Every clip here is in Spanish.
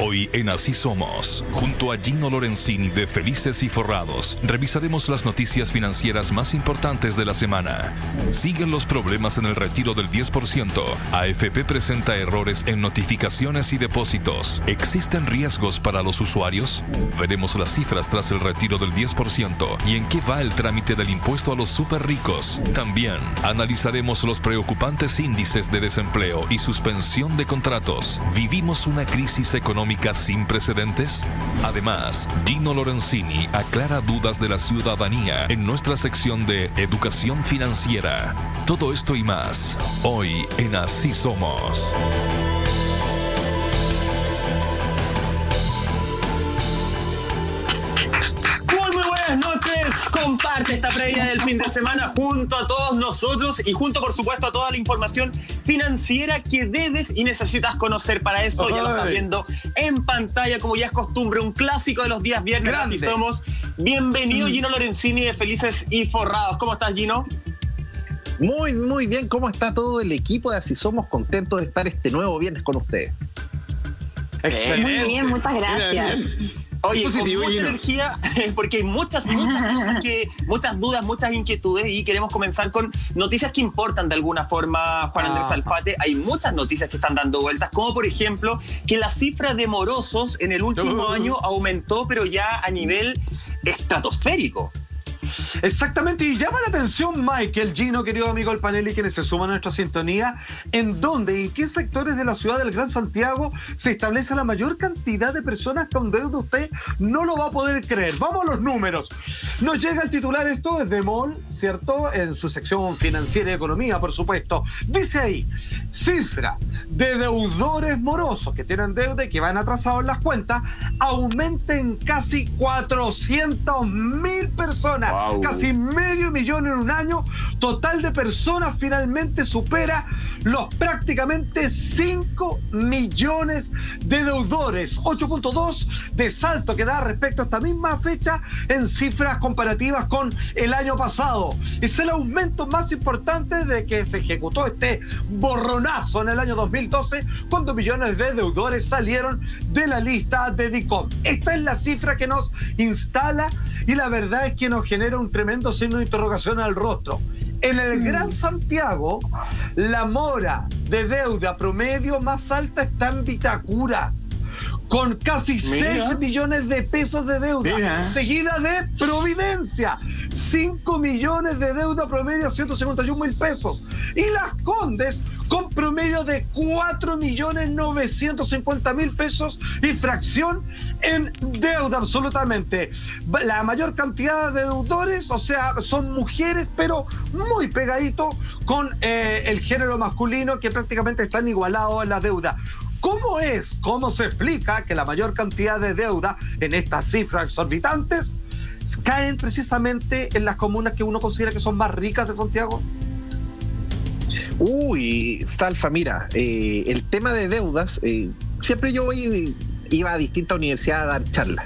Hoy en Así Somos, junto a Gino Lorenzini de Felices y Forrados, revisaremos las noticias financieras más importantes de la semana. Siguen los problemas en el retiro del 10%. AFP presenta errores en notificaciones y depósitos. ¿Existen riesgos para los usuarios? Veremos las cifras tras el retiro del 10% y en qué va el trámite del impuesto a los súper ricos. También analizaremos los preocupantes índices de desempleo y suspensión de contratos. ¿Vivimos una crisis económica sin precedentes? Además, Gino Lorenzini aclara dudas de la ciudadanía en nuestra sección de Educación Financiera. Todo esto y más, hoy en Así Somos. Muy buenas noches. Comparte esta previa del fin de semana junto a todos nosotros y junto, por supuesto, a toda la información financiera que debes y necesitas conocer. Para eso ya lo estás viendo en pantalla, como ya es costumbre, un clásico de los días viernes. Así somos. Bienvenido, Gino Lorenzini de Felices y Forrados. ¿Cómo estás, Gino? Muy bien. ¿Cómo está todo el equipo de Así Somos? Contentos de estar este nuevo viernes con ustedes. Excelente. Muy bien, muchas gracias. Oye, positivo, con mucha energía, porque hay muchas cosas muchas dudas, muchas inquietudes, y queremos comenzar con noticias que importan de alguna forma, Juan Andrés Alfate. Hay muchas noticias que están dando vueltas, como por ejemplo que la cifra de morosos en el último año aumentó, pero ya a nivel estratosférico. Exactamente, y llama la atención, Michael, Gino, querido amigo del panel y quienes se suman a nuestra sintonía, en qué sectores de la ciudad del Gran Santiago se establece la mayor cantidad de personas con deuda. Usted no lo va a poder creer. Vamos a los números. Nos llega el titular, esto desde MOL, ¿cierto? En su sección financiera y economía, por supuesto. Dice ahí, cifra de deudores morosos que tienen deuda y que van atrasados en las cuentas, aumenta en casi 400.000 personas. Wow. Casi 500.000 en un año. Total de personas finalmente supera los prácticamente 5 millones de deudores. 8.2 de salto que da respecto a esta misma fecha en cifras comparativas con el año pasado. Es el aumento más importante de que se ejecutó este borronazo en el año 2012, cuando millones de deudores salieron de la lista de DICOM. Esta es la cifra que nos instala y la verdad es que nos genera un tremendo signo de interrogación al rostro. En el Gran Santiago, la mora de deuda promedio más alta está en Vitacura, con casi 6 millones de pesos de deuda, seguida de Providencia, 5 millones de deuda promedio, 151.000 pesos. Y Las Condes, con promedio de 4.950.000 pesos y fracción en deuda absolutamente. La mayor cantidad de deudores, o sea, son mujeres, pero muy pegadito con el género masculino, que prácticamente están igualados en la deuda. ¿Cómo se explica que la mayor cantidad de deuda en estas cifras exorbitantes caen precisamente en las comunas que uno considera que son más ricas de Santiago? Salfa, mira, el tema de deudas, siempre yo iba a distintas universidades a dar charlas.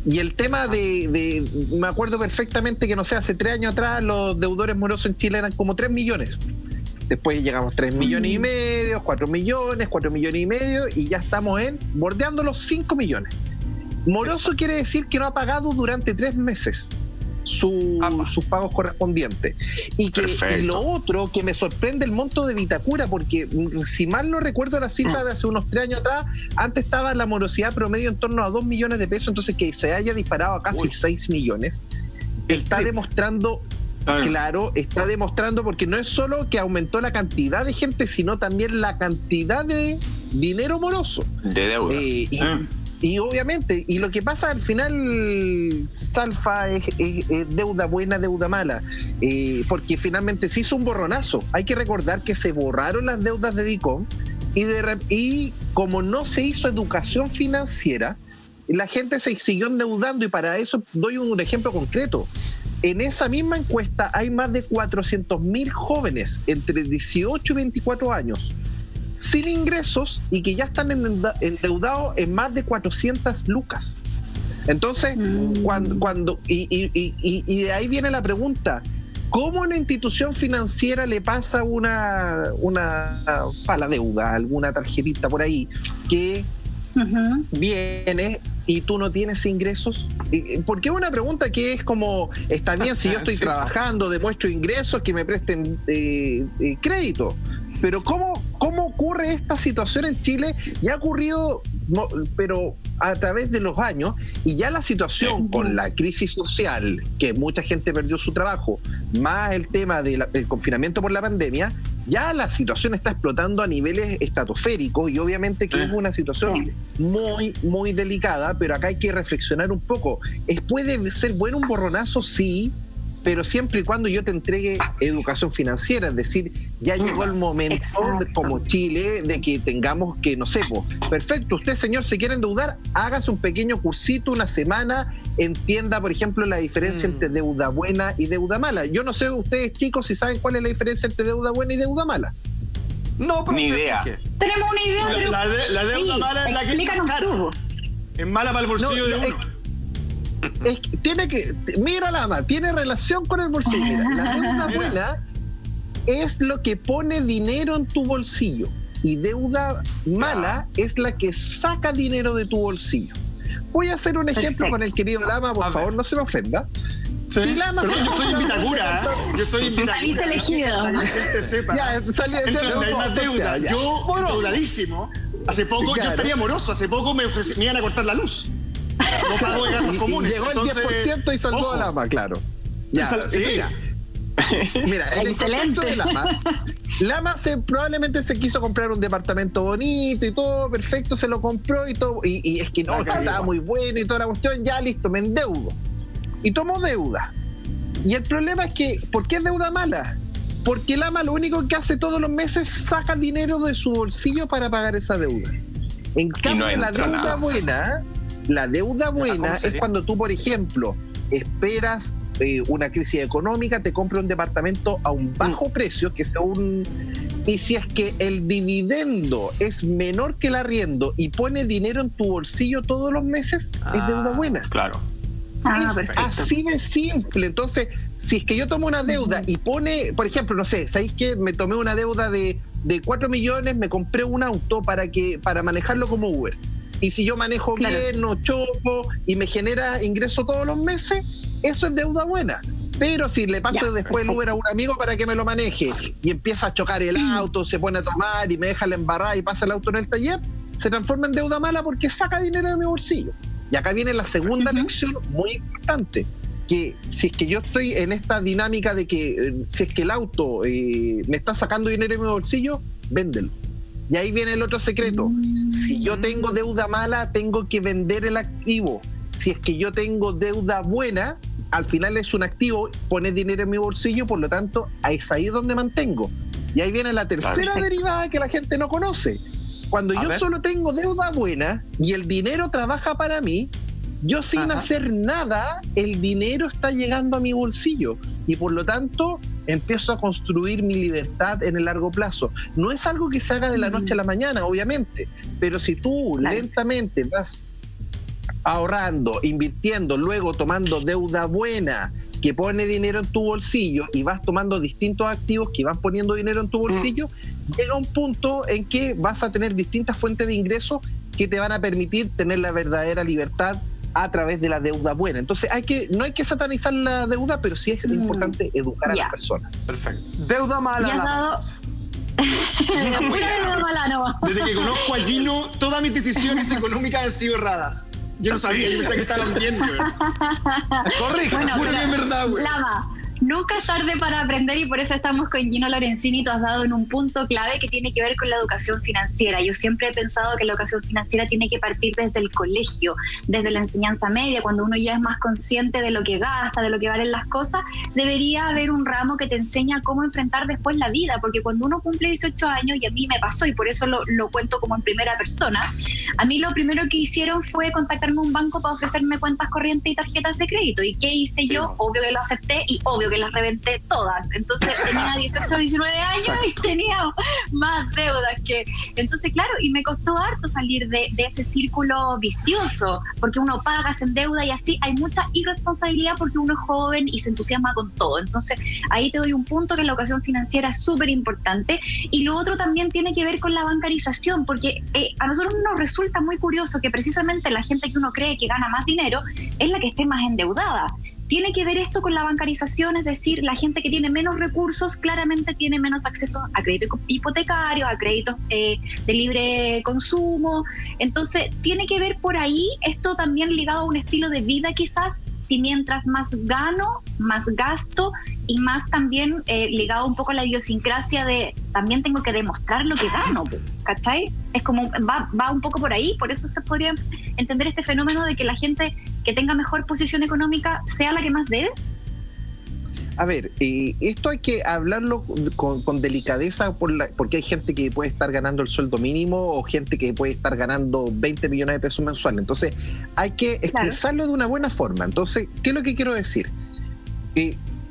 Y el tema me acuerdo perfectamente que, no sé, hace 3 años atrás los deudores morosos en Chile eran como 3 millones. Después llegamos a 3 millones y medio, 4 millones y medio, y ya estamos bordeando los 5 millones. Moroso quiere decir que no ha pagado durante 3 meses sus pagos correspondientes. Y lo otro que me sorprende, el monto de Vitacura, porque si mal no recuerdo la cifra de hace unos 3 años atrás, antes estaba la morosidad promedio en torno a 2 millones de pesos, entonces que se haya disparado a casi 6 millones, está demostrando... Claro, está demostrando, porque no es solo que aumentó la cantidad de gente, sino también la cantidad de dinero moroso. De deuda. Y obviamente, y lo que pasa al final, Salfa, es deuda buena, deuda mala, porque finalmente se hizo un borronazo. Hay que recordar que se borraron las deudas de DICOM y como no se hizo educación financiera, la gente se siguió endeudando, y para eso doy un ejemplo concreto. En esa misma encuesta hay más de 400.000 jóvenes entre 18 y 24 años sin ingresos y que ya están endeudados en más de 400 lucas. Entonces, y de ahí viene la pregunta: ¿cómo una institución financiera le pasa una para la deuda, alguna tarjetita por ahí, que vienes y tú no tienes ingresos. Porque es una pregunta que es como, está bien si yo estoy trabajando, demuestro ingresos, que me presten crédito. Pero ¿cómo ocurre esta situación en Chile? Ya ha ocurrido, pero a través de los años, y ya la situación con la crisis social, que mucha gente perdió su trabajo, más el tema del confinamiento por la pandemia, ya la situación está explotando a niveles estratosféricos y obviamente que es una situación muy, muy delicada, pero acá hay que reflexionar un poco. ¿Puede ser bueno un borronazo? Sí, pero siempre y cuando yo te entregue educación financiera, es decir, ya llegó el momento, como Chile, de que tengamos que, no sé, perfecto, usted, señor, se quiere endeudar, hágase un pequeño cursito, una semana, entienda, por ejemplo, la diferencia entre deuda buena y deuda mala. Yo no sé ustedes, chicos, si saben cuál es la diferencia entre deuda buena y deuda mala. No, pero ni idea. Tenemos una idea, pero la deuda mala es la que explícanos tú. es mala para el bolsillo de uno. Mira, Lama, tiene relación con el bolsillo. Mira, la deuda buena es lo que pone dinero en tu bolsillo y deuda mala es la que saca dinero de tu bolsillo. Voy a hacer un ejemplo con el querido Lama, por favor, no se me ofenda. Sí, si Lama pero yo estoy en Vitacura, Yo estoy en Vitacura. Saliste elegido. Para que la gente sepa. Ya, salí de Entra donde hay más deuda. Yo, endeudadísimo, hace poco, yo estaría moroso, hace poco me iban a cortar la luz. No pago de gastos comunes. Y llegó el 10% y salvó a Lama, claro. Ya, sí. Mira, en el contexto de Lama probablemente se quiso comprar un departamento bonito y todo, perfecto, se lo compró y todo, y es que no, estaba muy bueno y toda la cuestión, ya listo, me endeudo. Y tomó deuda. Y el problema es que, ¿por qué es deuda mala? Porque Lama lo único que hace todos los meses saca dinero de su bolsillo para pagar esa deuda. En cambio, la deuda buena es cuando tú, por ejemplo, esperas una crisis económica, te compras un departamento a un bajo precio, que sea y si es que el dividendo es menor que el arriendo y pone dinero en tu bolsillo todos los meses, es deuda buena. Claro. Es así de simple. Entonces, si es que yo tomo una deuda y pone, por ejemplo, no sé, ¿sabéis que me tomé una deuda de 4 millones, me compré un auto para manejarlo como Uber? Y si yo manejo bien, no choco y me genera ingreso todos los meses, eso es deuda buena. Pero si le paso después el Uber a un amigo para que me lo maneje y empieza a chocar el auto, se pone a tomar y me deja la embarrada y pasa el auto en el taller, se transforma en deuda mala porque saca dinero de mi bolsillo. Y acá viene la segunda lección muy importante, que si es que yo estoy en esta dinámica de que si es que el auto me está sacando dinero de mi bolsillo, véndelo. Y ahí viene el otro secreto. Si yo tengo deuda mala, tengo que vender el activo. Si es que yo tengo deuda buena, al final es un activo, pone dinero en mi bolsillo, por lo tanto, es ahí donde mantengo. Y ahí viene la tercera derivada que la gente no conoce. Cuando yo solo tengo deuda buena y el dinero trabaja para mí, yo sin hacer nada, el dinero está llegando a mi bolsillo. Y por lo tanto, empiezo a construir mi libertad en el largo plazo. No es algo que se haga de la noche a la mañana, obviamente, pero si tú lentamente vas ahorrando, invirtiendo, luego tomando deuda buena que pone dinero en tu bolsillo y vas tomando distintos activos que van poniendo dinero en tu bolsillo, llega un punto en que vas a tener distintas fuentes de ingresos que te van a permitir tener la verdadera libertad a través de la deuda buena. Entonces no hay que satanizar la deuda, pero sí es importante educar a las personas. Perfecto. Deuda mala. Pura deuda mala, no. Desde que conozco a Gino, todas mis decisiones económicas han sido erradas. Yo no sabía, yo pensaba que estaban bien, güey. Correcto, juro que es verdad, güey. Lama, nunca es tarde para aprender y por eso estamos con Gino Lorenzini. Tú has dado en un punto clave que tiene que ver con la educación financiera. Yo siempre he pensado que la educación financiera tiene que partir desde el colegio, desde la enseñanza media, cuando uno ya es más consciente de lo que gasta, de lo que valen las cosas. Debería haber un ramo que te enseña cómo enfrentar después la vida, porque cuando uno cumple 18 años, y a mí me pasó y por eso lo cuento como en primera persona, a mí lo primero que hicieron fue contactarme a un banco para ofrecerme cuentas corrientes y tarjetas de crédito. ¿Y qué hice yo? Obvio que lo acepté y obvio que las reventé todas. Entonces tenía 18 o 19 años y tenía más deudas que... Entonces, claro, y me costó harto salir de ese círculo vicioso, porque uno paga, se endeuda y así hay mucha irresponsabilidad porque uno es joven y se entusiasma con todo. Entonces, ahí te doy un punto que la educación financiera es súper importante. Y lo otro también tiene que ver con la bancarización, porque a nosotros nos resulta muy curioso que precisamente la gente que uno cree que gana más dinero es la que esté más endeudada. Tiene que ver esto con la bancarización, es decir, la gente que tiene menos recursos claramente tiene menos acceso a créditos hipotecarios, a créditos de libre consumo. Entonces, tiene que ver por ahí esto también ligado a un estilo de vida quizás, si mientras más gano, más gasto y más también ligado un poco a la idiosincrasia de también tengo que demostrar lo que gano, ¿cachai? Es como, va un poco por ahí, por eso se podría entender este fenómeno de que la gente que tenga mejor posición económica sea la que más debe. A ver, esto hay que hablarlo con delicadeza porque hay gente que puede estar ganando el sueldo mínimo o gente que puede estar ganando 20 millones de pesos mensuales. Entonces, hay que expresarlo de una buena forma. Entonces, ¿qué es lo que quiero decir?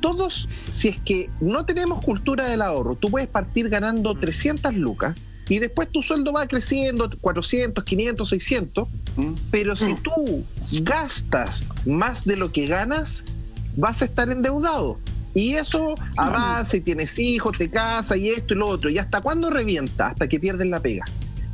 Todos, si es que no tenemos cultura del ahorro, tú puedes partir ganando 300 lucas y después tu sueldo va creciendo 400, 500, 600, pero si tú gastas más de lo que ganas, vas a estar endeudado. Y eso avanza y tienes hijos, te casas y esto y lo otro. ¿Y hasta cuándo revienta? Hasta que pierdes la pega.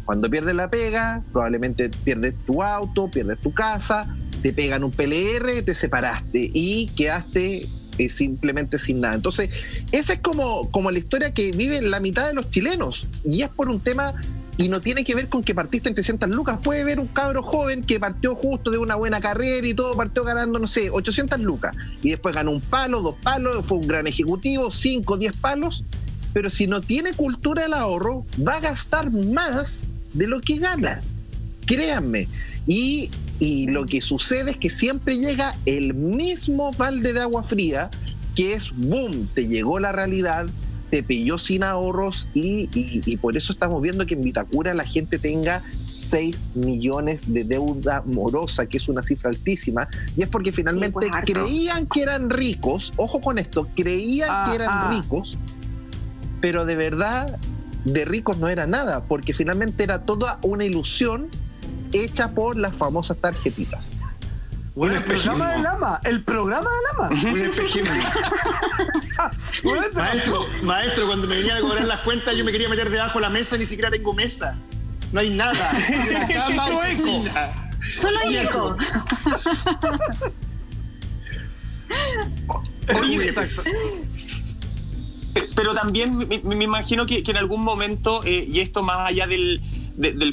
Cuando pierdes la pega, probablemente pierdes tu auto, pierdes tu casa, te pegan un PLR, te separaste y quedaste simplemente sin nada. Entonces, esa es como la historia que vive la mitad de los chilenos. Y es por un tema... Y no tiene que ver con que partiste en 300 lucas. Puede ver un cabro joven que partió justo de una buena carrera y todo, partió ganando, no sé, 800 lucas. Y después ganó un palo, 2 palos, fue un gran ejecutivo, 5, 10 palos. Pero si no tiene cultura del ahorro, va a gastar más de lo que gana. Créanme. Y lo que sucede es que siempre llega el mismo balde de agua fría, que es boom, te llegó la realidad, te pilló sin ahorros y por eso estamos viendo que en Vitacura la gente tenga 6 millones de deuda morosa, que es una cifra altísima, y es porque finalmente creían que eran ricos, ojo con esto, creían que eran ricos, pero de verdad de ricos no era nada, porque finalmente era toda una ilusión hecha por las famosas tarjetitas. El programa del ama. Un espejismo. Maestro, cuando me venían a cobrar las cuentas, yo me quería meter debajo de la mesa, ni siquiera tengo mesa. No hay nada. La cama, oficina. Solo hay eco. Oye, pero también me imagino que en algún momento, y esto más allá del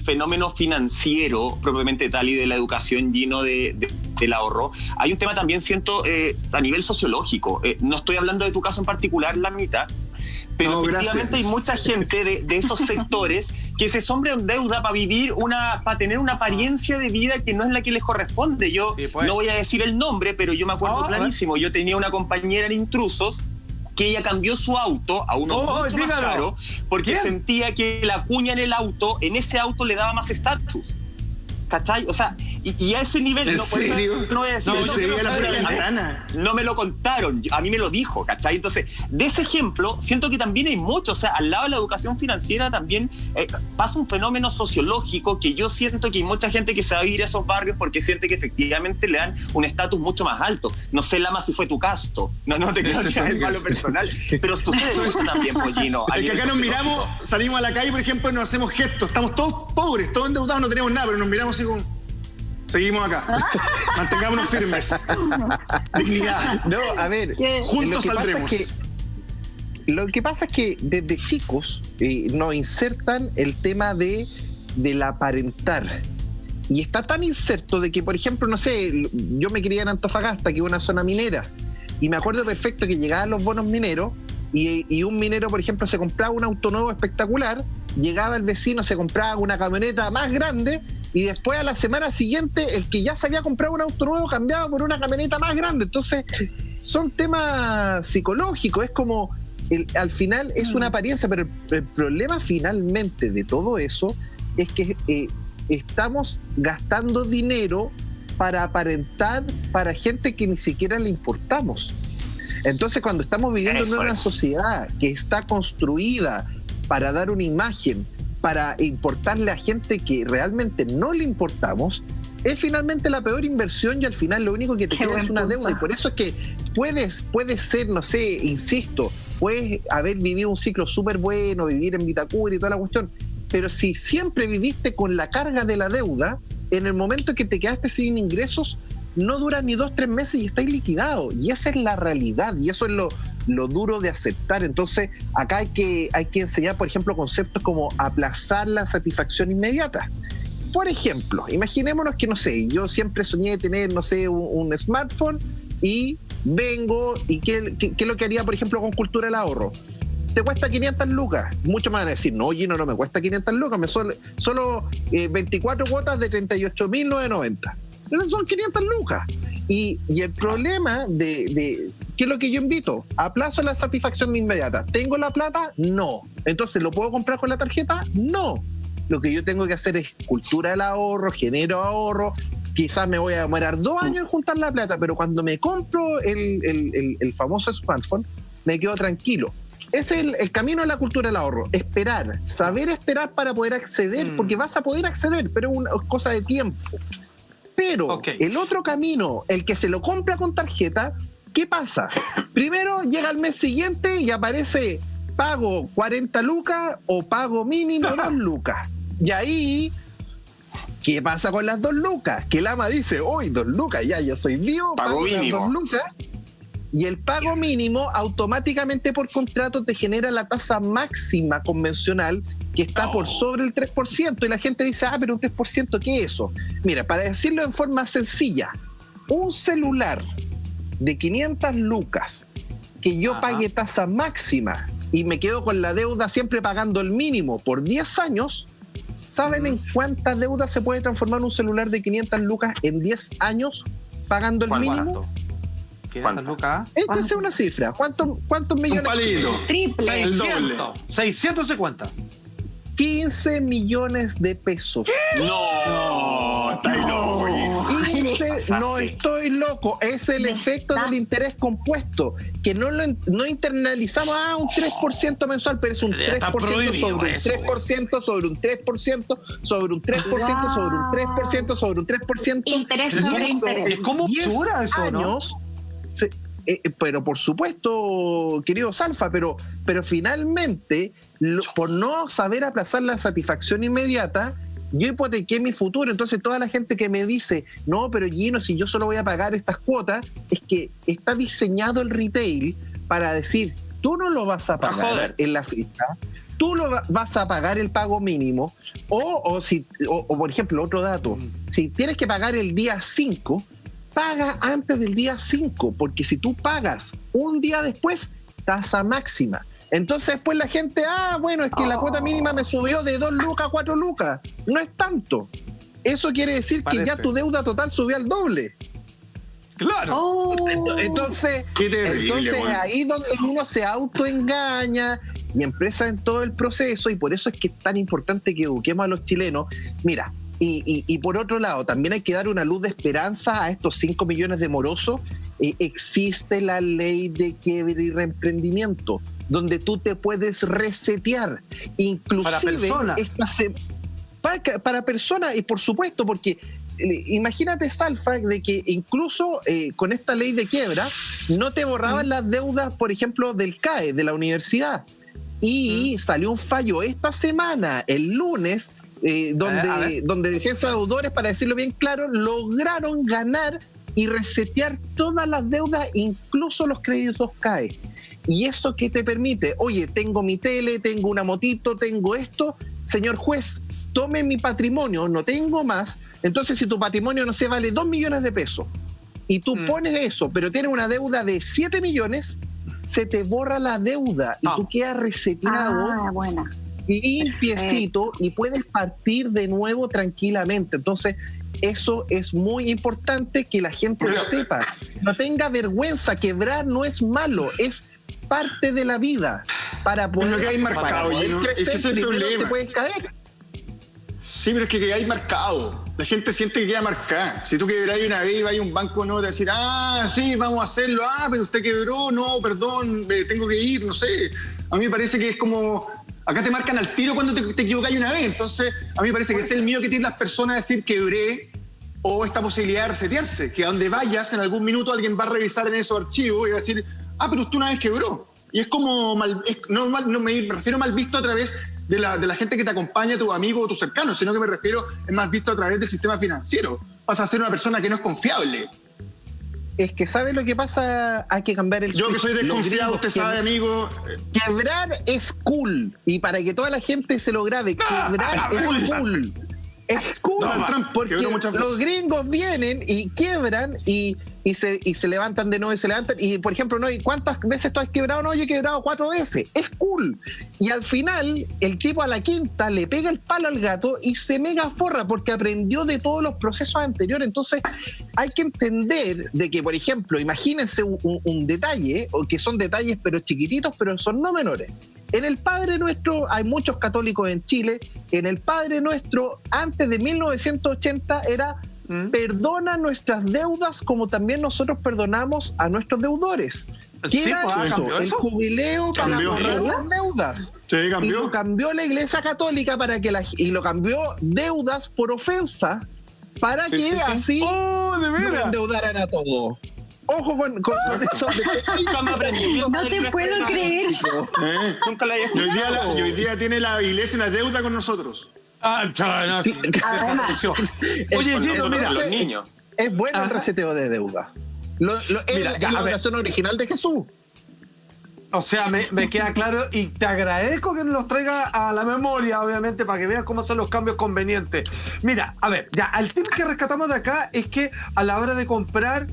fenómeno financiero propiamente tal y de la educación lleno del ahorro, hay un tema también, siento, a nivel sociológico. No estoy hablando de tu caso en particular, la mitad, pero efectivamente hay mucha gente de esos sectores que se sombra en deuda para tener una apariencia de vida que no es la que les corresponde. Yo no voy a decir el nombre, pero yo me acuerdo clarísimo. Yo tenía una compañera en Intrusos que ella cambió su auto a uno mucho más caro porque sentía que la cuña en el auto, en ese auto le daba más estatus. ¿Cachai? O sea, y a ese nivel... ¿En no, serio? No voy a decir... No me lo contaron, a mí me lo dijo, ¿cachai? Entonces, de ese ejemplo, siento que también hay mucho. O sea, al lado de la educación financiera también pasa un fenómeno sociológico que yo siento que hay mucha gente que se va a ir a esos barrios porque siente que efectivamente le dan un estatus mucho más alto. No sé, Lama, si fue tu caso. No te quiero tirar el palo personal. Pero sucede eso también, Pollino. Es que acá nos miramos, salimos a la calle, por ejemplo, y nos hacemos gestos. Estamos todos pobres, todos endeudados, no tenemos nada, pero nos miramos así como... Seguimos acá. Mantengámonos firmes. Dignidad. No, a ver, juntos saldremos. Lo que pasa es que desde chicos nos insertan el tema del aparentar. Y está tan inserto de que, por ejemplo, no sé, yo me crié en Antofagasta, que es una zona minera, y me acuerdo perfecto que llegaban los bonos mineros y un minero, por ejemplo, se compraba un auto nuevo espectacular, llegaba el vecino, se compraba una camioneta más grande y después a la semana siguiente el que ya se había comprado un auto nuevo cambiaba por una camioneta más grande. Entonces son temas psicológicos, es como al final es una apariencia, pero el problema finalmente de todo eso es que estamos gastando dinero para aparentar para gente que ni siquiera le importamos. Entonces, cuando estamos viviendo en una sociedad que está construida para dar una imagen, para importarle a gente que realmente no le importamos, es finalmente la peor inversión y al final lo único que te queda es una deuda. Y por eso es que puedes ser, no sé, insisto, puedes haber vivido un ciclo súper bueno, vivir en Vitacura y toda la cuestión, pero si siempre viviste con la carga de la deuda, en el momento que te quedaste sin ingresos, no dura ni 2-3 meses y estás liquidado. Y esa es la realidad y eso es lo duro de aceptar. Entonces, acá hay que enseñar, por ejemplo, conceptos como aplazar la satisfacción inmediata. Por ejemplo, imaginémonos que, no sé, yo siempre soñé tener, no sé, un smartphone y vengo y ¿qué es lo que haría, por ejemplo, con Cultura del Ahorro? Te cuesta 500 lucas. Muchos me van a decir, no, Gino, no me cuesta 500 lucas, solo 24 cuotas de 38.990. Pero son 500 lucas. Y el problema de ¿qué es lo que yo invito? Aplazo la satisfacción inmediata. ¿Tengo la plata? No. Entonces, ¿lo puedo comprar con la tarjeta? No. Lo que yo tengo que hacer es cultura del ahorro, genero ahorro. Quizás me voy a demorar 2 años en juntar la plata, pero cuando me compro el famoso smartphone, me quedo tranquilo. Ese es el camino de la cultura del ahorro. Esperar, saber esperar para poder acceder, porque vas a poder acceder, pero es una cosa de tiempo. Pero el otro camino, el que se lo compra con tarjeta, ¿qué pasa? Primero llega el mes siguiente y aparece pago 40 lucas o pago mínimo 2 lucas. Y ahí, ¿qué pasa con las 2 lucas? Que el ama dice, hoy 2 lucas, ya yo soy vivo, pago las 2 lucas. Y el pago mínimo automáticamente por contrato te genera la tasa máxima convencional que está por sobre el 3%. Y la gente dice, pero un 3%, ¿qué es eso? Mira, para decirlo en forma sencilla, un celular de 500 lucas que yo pague tasa máxima y me quedo con la deuda siempre pagando el mínimo por 10 años, ¿saben en cuánta deuda se puede transformar un celular de 500 lucas en 10 años pagando el mínimo? ¿500 lucas? Échese una cifra. ¿Cuántos millones? Un palito. Triple. El doble. 650. 15 millones de pesos. No, está loco. 15, no estoy loco. Es el efecto del interés compuesto, que no internalizamos un 3% mensual, pero es un 3% sobre un 3% sobre un 3% sobre un 3% sobre un 3% sobre un 3%. Interés sobre interés. ¿Cómo dura eso, años, pero por supuesto, querido Salfa, pero finalmente, por no saber aplazar la satisfacción inmediata, yo hipotequé mi futuro. Entonces toda la gente que me dice, no, pero Gino, si yo solo voy a pagar estas cuotas, es que está diseñado el retail para decir, tú no lo vas a pagar en la fecha, tú lo vas a pagar el pago mínimo, o por ejemplo, otro dato, si tienes que pagar el día 5, paga antes del día 5, porque si tú pagas un día después, tasa máxima. Entonces después la gente, bueno, es que la cuota mínima me subió de 2 lucas a 4 lucas. No es tanto. Eso quiere decir que ya tu deuda total subió al doble. Claro. Entonces ahí donde uno se autoengaña y empieza en todo el proceso, y por eso es que es tan importante que eduquemos a los chilenos. Mira, y por otro lado, también hay que dar una luz de esperanza a estos 5 millones de morosos. Existe la ley de quiebre y reemprendimiento, donde tú te puedes resetear, inclusive para personas, y por supuesto, porque imagínate, Salfa, de que incluso con esta ley de quiebra no te borraban las deudas, por ejemplo, del CAE, de la universidad, y salió un fallo esta semana, el lunes, donde Defensa de Deudores, para decirlo bien claro, lograron ganar y resetear todas las deudas, incluso los créditos CAE. ¿Y eso qué te permite? Oye, tengo mi tele, tengo una motito, tengo esto. Señor juez, tome mi patrimonio, no tengo más. Entonces, si tu patrimonio, no sé, vale 2 millones de pesos y tú pones eso, pero tienes una deuda de 7 millones, se te borra la deuda y tú quedas reseteado, limpiecito, y puedes partir de nuevo tranquilamente. Entonces, eso es muy importante que la gente lo sepa. No tenga vergüenza, quebrar no es malo, es parte de la vida. Para poder, que hay marcado, crecer, es que es el primero problema. te puedes caer. Sí, pero es que hay marcado. la gente siente que queda marcada. Si tú quebrás una vez y vas a un banco no te decir, sí, vamos a hacerlo, pero usted quebró, no, perdón, tengo que ir, no sé. A mí me parece que es como, acá te marcan al tiro cuando te equivocas una vez. Entonces, a mí me parece que es el miedo que tienen las personas a decir quebré, o esta posibilidad de resetearse, que a donde vayas, en algún minuto alguien va a revisar en esos archivos y va a decir, pero usted una vez quebró. Y es como, no me refiero mal visto a través de la gente que te acompaña, tu amigo o tu cercano, sino que me refiero, es más visto a través del sistema financiero. Vas a ser una persona que no es confiable. Es que ¿sabe lo que pasa? Hay que cambiar el Yo que soy desconfiado, usted sabe, amigo. Quebrar es cool. Y para que toda la gente se lo grabe, quebrar es cool. Es cool, porque los gringos vienen y quiebran y se levantan de nuevo y se levantan. Y, por ejemplo, ¿no? ¿Y cuántas veces tú has quebrado? No, yo he quebrado 4 veces. Es cool. Y al final, el tipo a la quinta le pega el palo al gato y se mega forra porque aprendió de todos los procesos anteriores. Entonces, hay que entender de que, por ejemplo, imagínense un detalle, o que son detalles pero chiquititos, pero son no menores. En el Padre Nuestro, hay muchos católicos en Chile, en el Padre Nuestro, antes de 1980, era perdona nuestras deudas como también nosotros perdonamos a nuestros deudores. ¿Qué era eso? El jubileo para borrar las deudas. Sí, cambió. Y lo cambió la Iglesia Católica y lo cambió deudas por ofensa para que así no endeudaran a todos. Ojo con eso. No te puedo creer. Nunca la había escuchado. Y hoy día tiene la Iglesia una deuda con nosotros. Oye, Gino, mira, los niños. Es bueno el reseteo de deuda. Es la oración original de Jesús. O sea, me queda claro y te agradezco que nos los traiga a la memoria, obviamente, para que veas cómo son los cambios convenientes. Mira, a ver, ya, el tip que rescatamos de acá es que a la hora de comprar,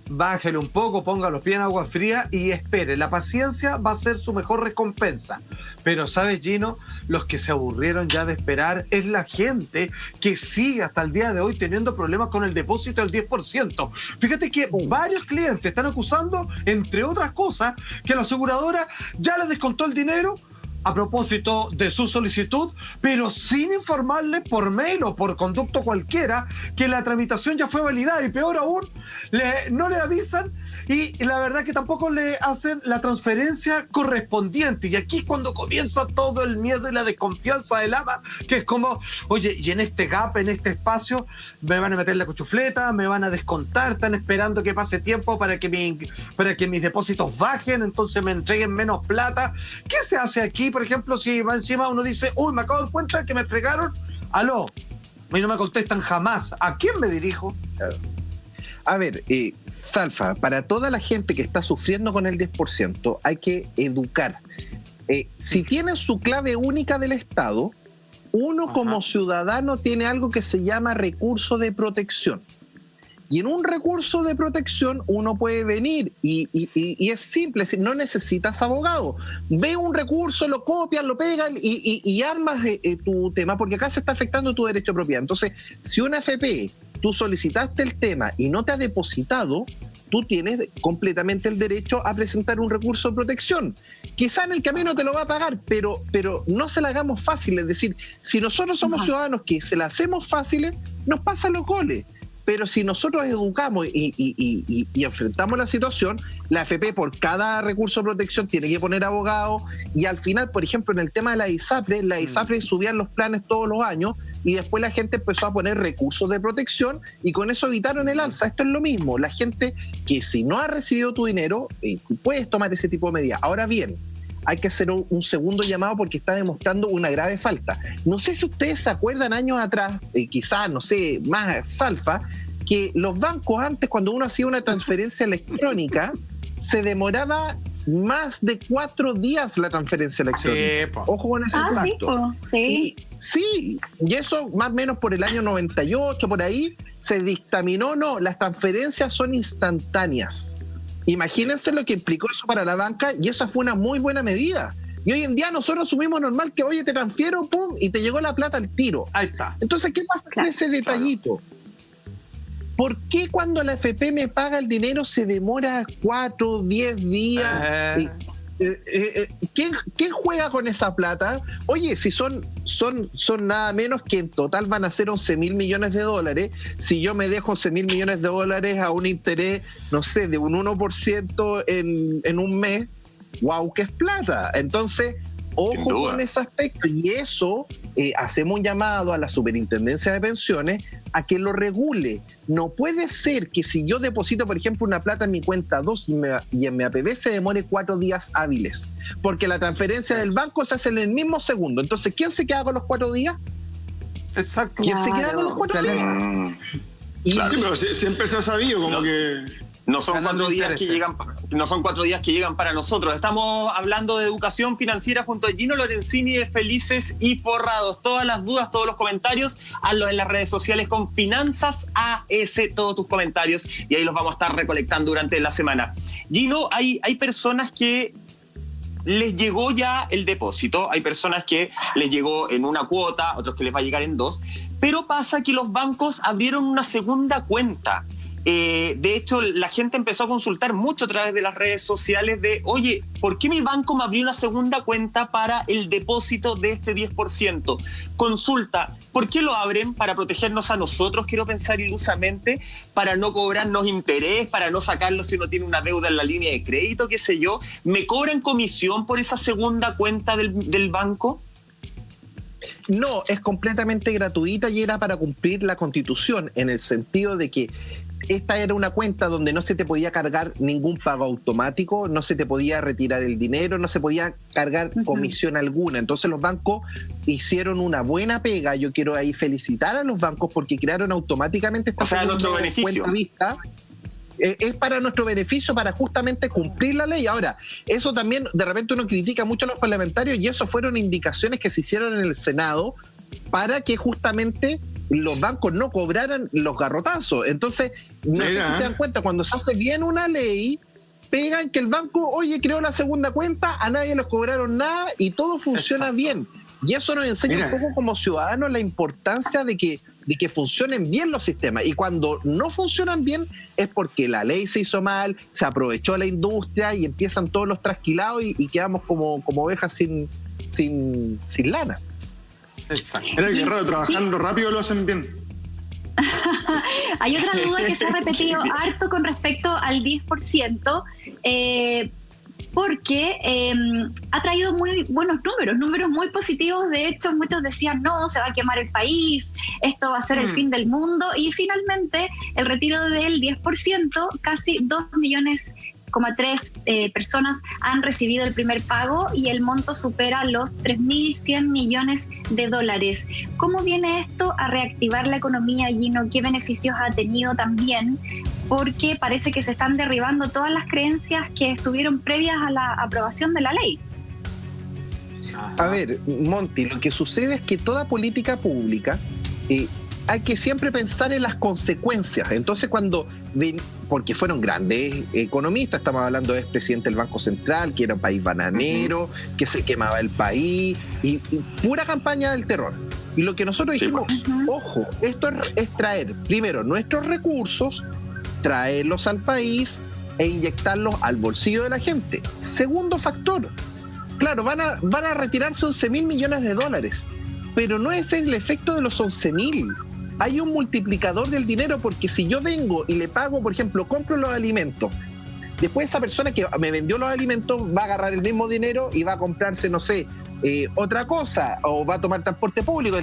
bájele un poco, ponga los pies en agua fría y espere. La paciencia va a ser su mejor recompensa. Pero, ¿sabes, Gino? Los que se aburrieron ya de esperar es la gente que sigue hasta el día de hoy teniendo problemas con el depósito del 10%. Fíjate que varios clientes están acusando, entre otras cosas, que la aseguradora ya les descontó el dinero a propósito de su solicitud, pero sin informarle por mail o por conducto cualquiera que la tramitación ya fue validada, y peor aún, no le avisan y la verdad que tampoco le hacen la transferencia correspondiente. Y aquí es cuando comienza todo el miedo y la desconfianza del AMA, que es como, oye, y en este gap, en este espacio, me van a meter la cuchufleta, me van a descontar, están esperando que pase tiempo para que mis depósitos bajen, entonces me entreguen menos plata. ¿Qué se hace aquí, por ejemplo, si va encima uno dice, me acabo de dar cuenta que me fregaron? Aló, y no me contestan jamás. ¿A quién me dirijo? A ver, Salfa, para toda la gente que está sufriendo con el 10%, hay que educar. Si tiene su clave única del Estado, uno como ciudadano tiene algo que se llama recurso de protección. Y en un recurso de protección uno puede venir y es simple, es decir, no necesitas abogado. Ve un recurso, lo copias, lo pegas y armas tu tema, porque acá se está afectando tu derecho de propiedad. Entonces, si una FP, tú solicitaste el tema y no te ha depositado, tú tienes completamente el derecho a presentar un recurso de protección. Quizá en el camino te lo va a pagar, pero no se la hagamos fácil. Es decir, si nosotros somos ciudadanos que se la hacemos fáciles, nos pasan los goles. Pero si nosotros educamos y enfrentamos la situación, la AFP por cada recurso de protección tiene que poner abogado, y al final, por ejemplo, en el tema de la ISAPRE subían los planes todos los años y después la gente empezó a poner recursos de protección y con eso evitaron el alza. Esto es lo mismo. La gente que si no ha recibido tu dinero, puedes tomar ese tipo de medidas. Ahora bien, hay que hacer un segundo llamado porque está demostrando una grave falta. No sé si ustedes se acuerdan años atrás, quizás, no sé, más Salfa, que los bancos antes, cuando uno hacía una transferencia electrónica, se demoraba más de 4 días la transferencia electrónica. Ojo con ese impacto. Sí, y eso más o menos por el año 98, por ahí, se dictaminó, las transferencias son instantáneas. Imagínense lo que implicó eso para la banca, y esa fue una muy buena medida. Y hoy en día nosotros asumimos normal que, oye, te transfiero, pum, y te llegó la plata al tiro. Ahí está. Entonces, ¿qué pasa con ese detallito? ¿Por qué cuando la FP me paga el dinero se demora 4, 10 días? ¿Quién juega con esa plata? Oye, si son nada menos que en total van a ser 11.000 millones de dólares, si yo me dejo 11.000 millones de dólares a un interés, no sé, de un 1% en un mes, wow, que es plata. Entonces, ojo con ese aspecto, y eso hacemos un llamado a la Superintendencia de Pensiones a que lo regule. No puede ser que si yo deposito, por ejemplo, una plata en mi cuenta 2 y en mi APB se demore 4 días hábiles, porque la transferencia del banco se hace en el mismo segundo. Entonces, ¿quién se queda con los 4 días? Exacto. ¿Quién se queda con los 4 días? Claro, pero siempre se ha sabido como que... No son 4 días que llegan, no son 4 días que llegan para nosotros. Estamos hablando de educación financiera junto a Gino Lorenzini de Felices y Forrados. Todas las dudas, todos los comentarios, hazlos en las redes sociales con Finanzas AS, todos tus comentarios, y ahí los vamos a estar recolectando durante la semana. Gino, hay personas que les llegó ya el depósito, hay personas que les llegó en una cuota, otros que les va a llegar en 2, pero pasa que los bancos abrieron una segunda cuenta. De hecho, la gente empezó a consultar mucho a través de las redes sociales de, oye, ¿por qué mi banco me abrió una segunda cuenta para el depósito de este 10%? Consulta, ¿por qué lo abren? Para protegernos a nosotros, quiero pensar ilusamente, para no cobrarnos interés, para no sacarlo si uno tiene una deuda en la línea de crédito, qué sé yo. ¿Me cobran comisión por esa segunda cuenta del banco? No, es completamente gratuita y era para cumplir la Constitución, en el sentido de que esta era una cuenta donde no se te podía cargar ningún pago automático, no se te podía retirar el dinero, no se podía cargar comisión alguna. Entonces los bancos hicieron una buena pega. Yo quiero ahí felicitar a los bancos porque crearon automáticamente esta cuenta vista. Es para nuestro beneficio, para justamente cumplir la ley. Ahora, eso también, de repente uno critica mucho a los parlamentarios y eso fueron indicaciones que se hicieron en el Senado para que justamente los bancos no cobraran los garrotazos. Entonces, no sé si se dan cuenta, cuando se hace bien una ley, pegan que el banco, oye, creó la segunda cuenta, a nadie les cobraron nada y todo funciona bien. Y eso nos enseña un poco como ciudadanos la importancia de que funcionen bien los sistemas. Y cuando no funcionan bien es porque la ley se hizo mal, se aprovechó la industria y empiezan todos los trasquilados y quedamos como ovejas sin lana. Exacto. Era que trabajando rápido lo hacen bien. Hay otra duda que se ha repetido harto con respecto al 10%, porque ha traído muy buenos números muy positivos. De hecho, muchos decían, no, se va a quemar el país, esto va a ser el fin del mundo, y finalmente el retiro del 10%, casi 2,3 millones personas han recibido el primer pago y el monto supera los 3.100 millones de dólares. ¿Cómo viene esto a reactivar la economía, Gino? ¿Qué beneficios ha tenido también? Porque parece que se están derribando todas las creencias que estuvieron previas a la aprobación de la ley. A ver, Monty, lo que sucede es que toda política pública hay que siempre pensar en las consecuencias. Entonces, porque fueron grandes economistas, estamos hablando del expresidente del Banco Central, que era un país bananero, que se quemaba el país, y pura campaña del terror. Y lo que nosotros dijimos, ojo, esto es traer primero nuestros recursos, traerlos al país e inyectarlos al bolsillo de la gente. Segundo factor, claro, van a retirarse 11.000 millones de dólares, pero no ese es el efecto de los 11.000. Hay un multiplicador del dinero, porque si yo vengo y le pago, por ejemplo, compro los alimentos, después esa persona que me vendió los alimentos va a agarrar el mismo dinero y va a comprarse, no sé, otra cosa, o va a tomar transporte público,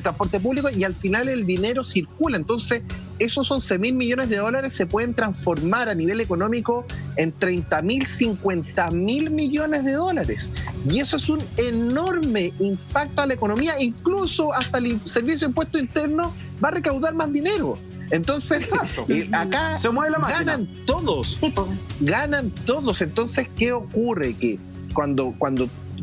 y al final el dinero circula. Entonces, esos 11.000 millones de dólares se pueden transformar a nivel económico en 30.000, 50.000 millones de dólares. Y eso es un enorme impacto a la economía. Incluso hasta el Servicio de Impuesto Interno va a recaudar más dinero. Entonces, acá se mueve la máquina. Ganan todos. Entonces, ¿qué ocurre? Que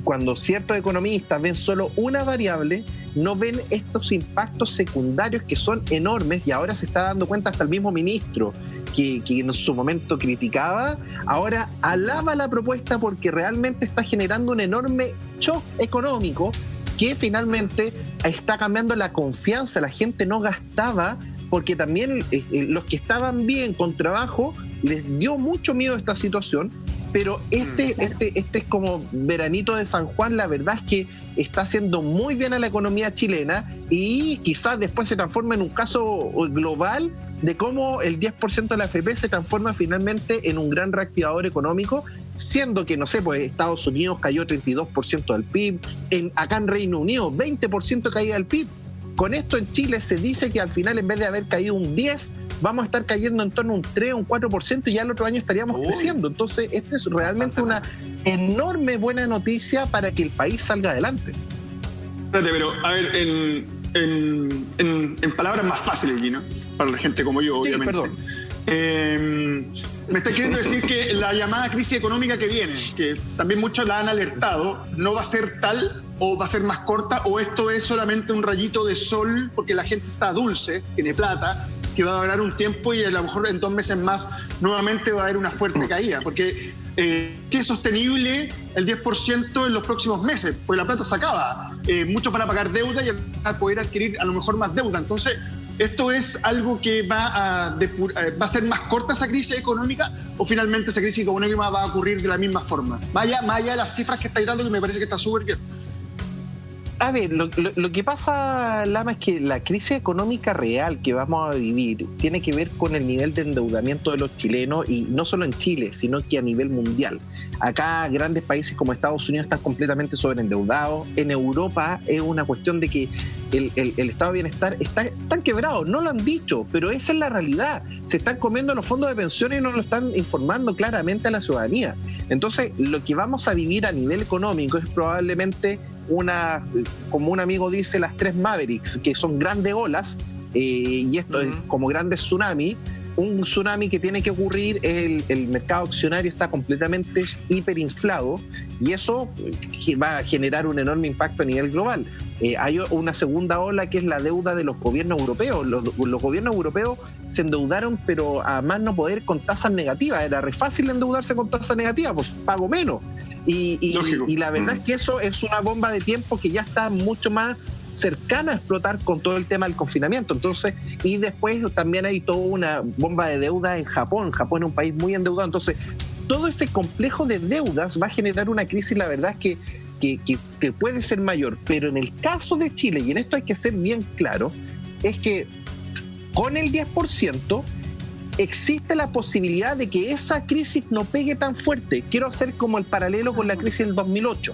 cuando ciertos economistas ven solo una variable, no ven estos impactos secundarios que son enormes, y ahora se está dando cuenta hasta el mismo ministro que en su momento criticaba, ahora alaba la propuesta porque realmente está generando un enorme shock económico que finalmente está cambiando la confianza. La gente no gastaba porque también los que estaban bien con trabajo les dio mucho miedo a esta situación, Pero este es como veranito de San Juan, la verdad es que está haciendo muy bien a la economía chilena y quizás después se transforma en un caso global de cómo el 10% de la AFP se transforma finalmente en un gran reactivador económico, siendo que, no sé, pues Estados Unidos cayó 32% del PIB, acá en Reino Unido 20% caída del PIB. Con esto en Chile se dice que al final, en vez de haber caído un 10%, vamos a estar cayendo en torno a un 3 o un 4% y ya el otro año estaríamos creciendo. Entonces, esta es realmente una enorme buena noticia para que el país salga adelante. Espérate, pero a ver, en palabras más fáciles, Gino, para la gente como yo, Sí, obviamente. perdón. Me está queriendo decir que la llamada crisis económica que viene, que también muchos la han alertado, no va a ser tal o va a ser más corta, o esto es solamente un rayito de sol porque la gente está dulce, tiene plata, que va a durar un tiempo y a lo mejor en 2 meses más nuevamente va a haber una fuerte caída, porque es sostenible el 10% en los próximos meses, porque la plata se acaba. Muchos van a pagar deuda y van a poder adquirir a lo mejor más deuda. Entonces, ¿esto es algo que va a ser más corta esa crisis económica o finalmente esa crisis económica va a ocurrir de la misma forma? Más allá de las cifras que estáis dando, que me parece que está súper bien. A ver, lo que pasa, Lama, es que la crisis económica real que vamos a vivir tiene que ver con el nivel de endeudamiento de los chilenos, y no solo en Chile, sino que a nivel mundial. Acá grandes países como Estados Unidos están completamente sobreendeudados. En Europa es una cuestión de que el estado de bienestar están quebrados. No lo han dicho, pero esa es la realidad. Se están comiendo los fondos de pensiones y no lo están informando claramente a la ciudadanía. Entonces, lo que vamos a vivir a nivel económico es probablemente como un amigo dice, las 3 Mavericks, que son grandes olas, y esto es como grandes tsunamis. Un tsunami que tiene que ocurrir es el mercado accionario está completamente hiperinflado, y eso va a generar un enorme impacto a nivel global. Hay una segunda ola que es la deuda de los gobiernos europeos. Los gobiernos europeos se endeudaron, pero a más no poder, con tasas negativas. Era re fácil endeudarse con tasas negativas, pues pago menos. Y la verdad es que eso es una bomba de tiempo que ya está mucho más cercana a explotar con todo el tema del confinamiento. Entonces, y después también hay toda una bomba de deuda en Japón. Japón es un país muy endeudado. Entonces, todo ese complejo de deudas va a generar una crisis, la verdad es que puede ser mayor. Pero en el caso de Chile, y en esto hay que ser bien claro, es que con el 10% existe la posibilidad de que esa crisis no pegue tan fuerte. Quiero hacer como el paralelo con la crisis del 2008.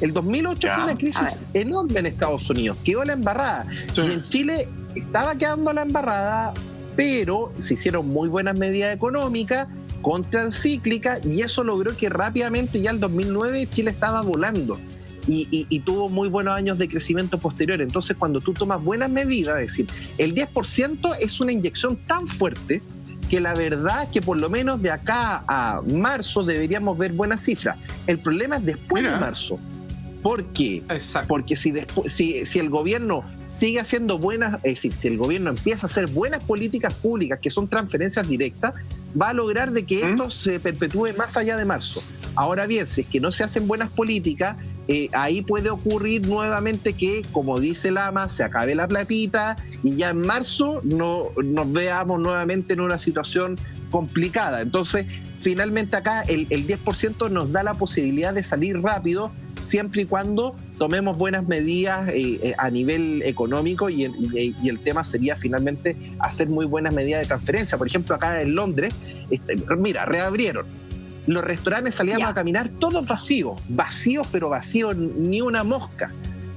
El 2008 fue una crisis enorme en Estados Unidos, quedó la embarrada. Sí. Y en Chile estaba quedando la embarrada, pero se hicieron muy buenas medidas económicas, contracíclicas, y eso logró que rápidamente, ya el 2009, Chile estaba volando. Y tuvo muy buenos años de crecimiento posterior. Entonces, cuando tú tomas buenas medidas, es decir, el 10% es una inyección tan fuerte que la verdad es que por lo menos de acá a marzo deberíamos ver buenas cifras. El problema es después de marzo. ¿Por qué? Exacto. Porque si el gobierno sigue haciendo buenas, es decir, si el gobierno empieza a hacer buenas políticas públicas que son transferencias directas, va a lograr de que esto se perpetúe más allá de marzo. Ahora bien, si es que no se hacen buenas políticas, ahí puede ocurrir nuevamente que, como dice Lama, se acabe la platita y ya en marzo nos veamos nuevamente en una situación complicada. Entonces, finalmente acá el 10% nos da la posibilidad de salir rápido, siempre y cuando tomemos buenas medidas a nivel económico, y el tema sería finalmente hacer muy buenas medidas de transferencia. Por ejemplo, acá en Londres, mira, reabrieron. Los restaurantes salíamos a caminar todos vacíos, pero vacíos, ni una mosca.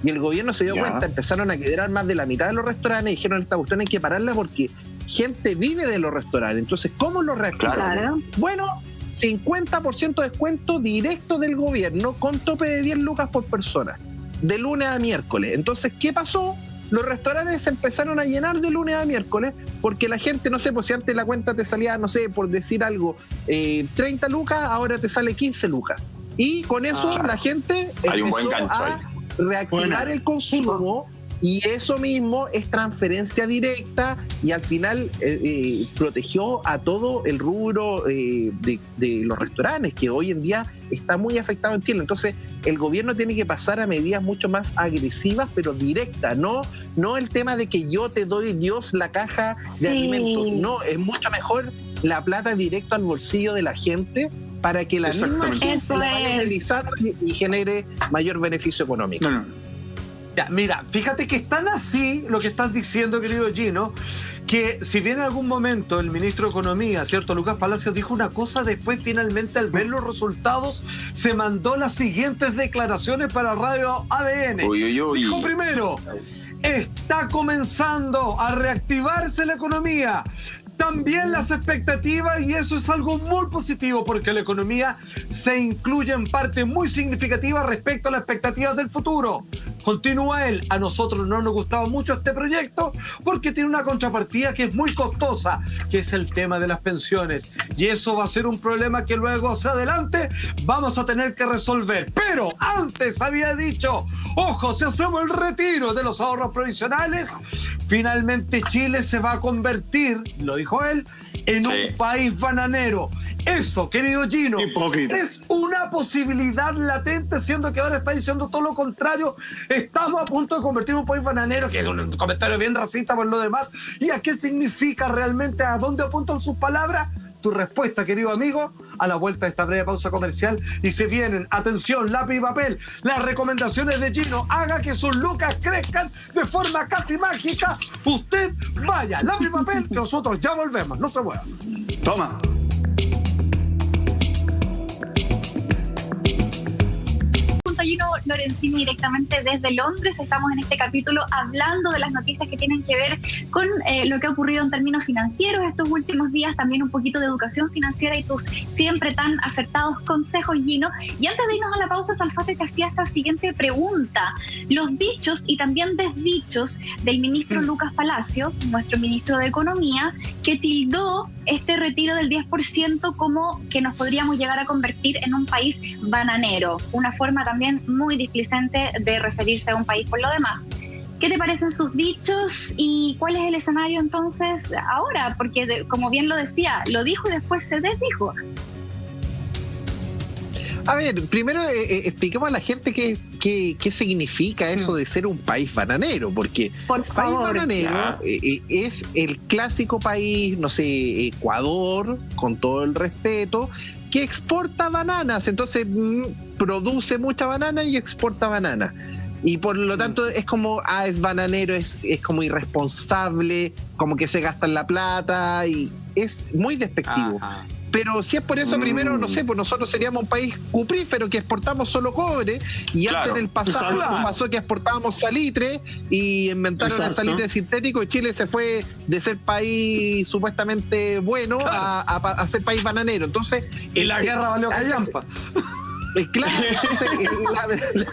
Y el gobierno se dio cuenta, empezaron a quebrar más de la mitad de los restaurantes y dijeron, esta cuestión hay que pararla porque gente vive de los restaurantes. Entonces, ¿cómo lo reactivaron? Claro. Bueno, 50% de descuento directo del gobierno con tope de 10 lucas por persona, de lunes a miércoles. Entonces, ¿qué pasó? Los restaurantes se empezaron a llenar de lunes a miércoles porque la gente, no sé, pues si antes la cuenta te salía, no sé, por decir algo, 30 lucas, ahora te sale 15 lucas. Y con eso la gente empezó a reactivar el consumo. Y eso mismo es transferencia directa, y al final protegió a todo el rubro de los restaurantes, que hoy en día está muy afectado en Chile. Entonces, el gobierno tiene que pasar a medidas mucho más agresivas, pero directas. No el tema de que yo te doy, Dios, la caja de alimentos. No, es mucho mejor la plata directa al bolsillo de la gente, para que la misma Exactamente. gente Eso la vaya es. utilizando y genere mayor beneficio económico. No. Ya, mira, fíjate que es tan así lo que estás diciendo, querido Gino, que si bien en algún momento el ministro de Economía, ¿cierto? Lucas Palacios dijo una cosa, después finalmente al ver los resultados se mandó las siguientes declaraciones para Radio ADN. Dijo primero, está comenzando a reactivarse la economía. También las expectativas, y eso es algo muy positivo porque la economía se incluye en parte muy significativa respecto a las expectativas del futuro. Continúa él, a nosotros no nos gustaba mucho este proyecto porque tiene una contrapartida que es muy costosa, que es el tema de las pensiones. Y eso va a ser un problema que luego hacia adelante vamos a tener que resolver. Pero antes había dicho, ojo, si hacemos el retiro de los ahorros provisionales, finalmente Chile se va a convertir, lo dijo él, en un país bananero. Eso, querido Gino, Hipócrita. es una posibilidad latente, siendo que ahora está diciendo todo lo contrario. Estamos a punto de convertirnos en un país bananero, que es un comentario bien racista por lo demás. ¿Y a qué significa realmente? ¿A dónde apuntan sus palabras? Tu respuesta, querido amigo, a la vuelta de esta breve pausa comercial. Y se vienen, atención, lápiz y papel, las recomendaciones de Gino. Haga que sus lucas crezcan de forma casi mágica. Usted vaya, lápiz y papel, que nosotros ya volvemos. No se muevan. Toma. A Gino Lorenzini directamente desde Londres. Estamos en este capítulo hablando de las noticias que tienen que ver con lo que ha ocurrido en términos financieros estos últimos días, también un poquito de educación financiera y tus siempre tan acertados consejos, Gino. Y antes de irnos a la pausa, Salfate te hacía esta siguiente pregunta. Los dichos y también desdichos del ministro Lucas Palacios, nuestro ministro de Economía, que tildó este retiro del 10% como que nos podríamos llegar a convertir en un país bananero, una forma también muy displicente de referirse a un país por lo demás. ¿Qué te parecen sus dichos y cuál es el escenario entonces ahora? Porque como bien lo decía, lo dijo y después se desdijo. A ver, primero expliquemos a la gente qué significa eso de ser un país bananero, porque Por favor, país bananero es el clásico país, no sé, Ecuador, con todo el respeto, que exporta bananas, entonces produce mucha banana y exporta banana. Y por lo tanto es como, es bananero, es como irresponsable, como que se gastan la plata y es muy despectivo. Ajá. Pero si es por eso, primero, no sé, pues nosotros seríamos un país cuprífero que exportamos solo cobre y Claro, antes en el pasado exacto. pasó que exportábamos salitre y inventaron el Exacto. salitre sintético y Chile se fue de ser país supuestamente bueno a ser país bananero. Entonces, Y la guerra valió callampa. claro, entonces,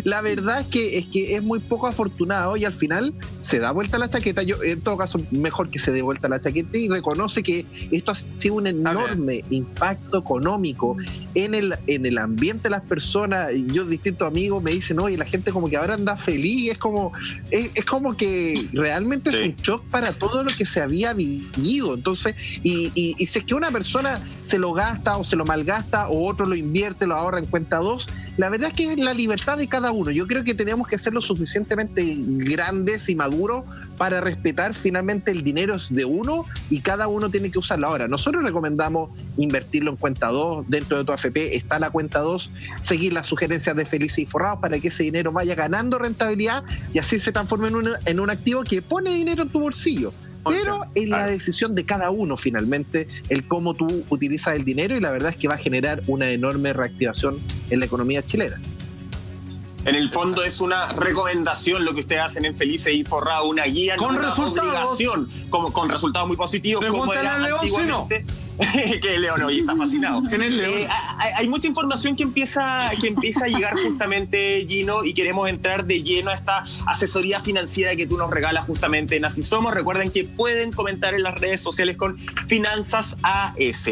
la verdad es que es muy poco afortunado y al final se da vuelta la chaqueta. Yo, en todo caso, mejor que se dé vuelta la chaqueta y reconoce que esto ha sido un enorme impacto económico en el ambiente de las personas. Yo, distintos amigos me dicen, oye, la gente como que ahora anda feliz. Es como que realmente es un shock para todo lo que se había vivido. Entonces, y si es que una persona se lo gasta o se lo malgasta o otro lo invierte, lo ahorra en cuenta 2, la verdad es que es la libertad de cada uno. Yo creo que tenemos que ser lo suficientemente grandes y maduros para respetar finalmente el dinero es de uno y cada uno tiene que usarlo. Ahora, nosotros recomendamos invertirlo en cuenta 2, dentro de tu AFP está la cuenta 2, seguir las sugerencias de Felices y Forrados para que ese dinero vaya ganando rentabilidad y así se transforme en un activo que pone dinero en tu bolsillo. Pero es la decisión de cada uno finalmente el cómo tú utilizas el dinero y la verdad es que va a generar una enorme reactivación en la economía chilena. En el fondo es una recomendación lo que ustedes hacen en Felices y Forrados, una guía, Con no una resultados. obligación, con resultados muy positivos, como Pregúntale era a León, antiguamente. Que León hoy está fascinado. ¿Quién es León? Hay mucha información que empieza a llegar justamente, Gino, y queremos entrar de lleno a esta asesoría financiera que tú nos regalas justamente en Así Somos. Recuerden que pueden comentar en las redes sociales con Finanzas AS.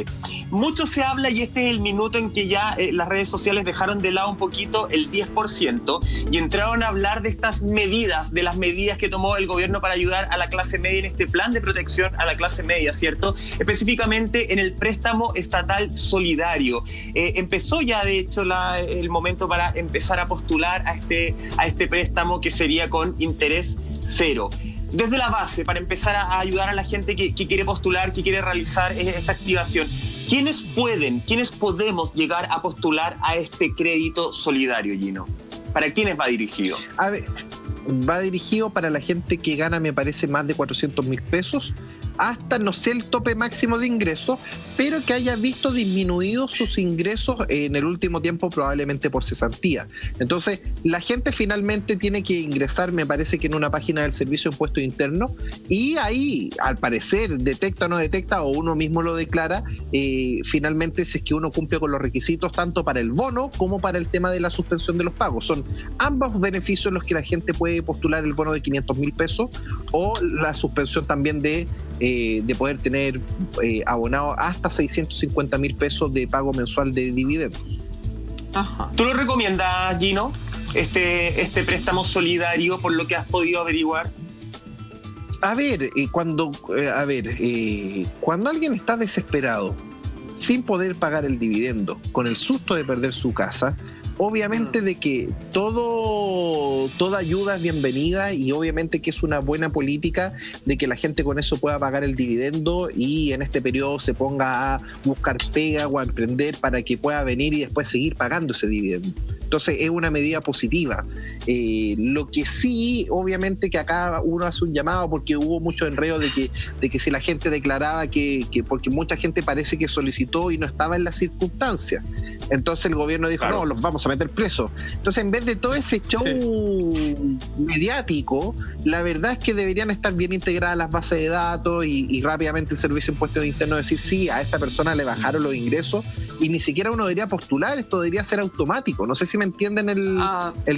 Mucho se habla y este es el minuto en que ya las redes sociales dejaron de lado un poquito el 10% y entraron a hablar de estas medidas, de las medidas que tomó el gobierno para ayudar a la clase media en este plan de protección a la clase media, ¿cierto? Específicamente en el préstamo estatal solidario. Empezó ya, de hecho, el momento para empezar a postular a este préstamo que sería con interés cero. desde la base, para empezar a ayudar a la gente que quiere postular, que quiere realizar esta activación. ¿Quiénes podemos llegar a postular a este crédito solidario, Gino? ¿Para quiénes va dirigido? A ver, va dirigido para la gente que gana, me parece, más de 400.000 pesos, hasta, no sé, el tope máximo de ingresos, pero que haya visto disminuidos sus ingresos en el último tiempo, probablemente por cesantía. Entonces, la gente finalmente tiene que ingresar, me parece que en una página del Servicio de Impuestos Internos, y ahí, al parecer, detecta o no detecta, o uno mismo lo declara, finalmente, si es que uno cumple con los requisitos, tanto para el bono como para el tema de la suspensión de los pagos. Son ambos beneficios los que la gente puede postular: el bono de 500.000 pesos o la suspensión también de poder tener abonado hasta 650.000 pesos de pago mensual de dividendos. Ajá. ¿Tú lo recomiendas, Gino, este préstamo solidario, por lo que has podido averiguar? A ver, cuando alguien está desesperado, sin poder pagar el dividendo, con el susto de perder su casa, obviamente de que toda ayuda es bienvenida, y obviamente que es una buena política de que la gente con eso pueda pagar el dividendo y en este periodo se ponga a buscar pega o a emprender para que pueda venir y después seguir pagando ese dividendo. Entonces es una medida positiva. Lo que sí, obviamente que acá uno hace un llamado, porque hubo mucho enredo de que si la gente declaraba que porque mucha gente parece que solicitó y no estaba en las circunstancias. Entonces el gobierno dijo, claro, no, los vamos a meter presos. Entonces, en vez de todo ese show mediático, la verdad es que deberían estar bien integradas las bases de datos y rápidamente el Servicio de Impuestos Internos decir, sí, a esta persona le bajaron los ingresos, y ni siquiera uno debería postular, esto debería ser automático. No sé si me entienden el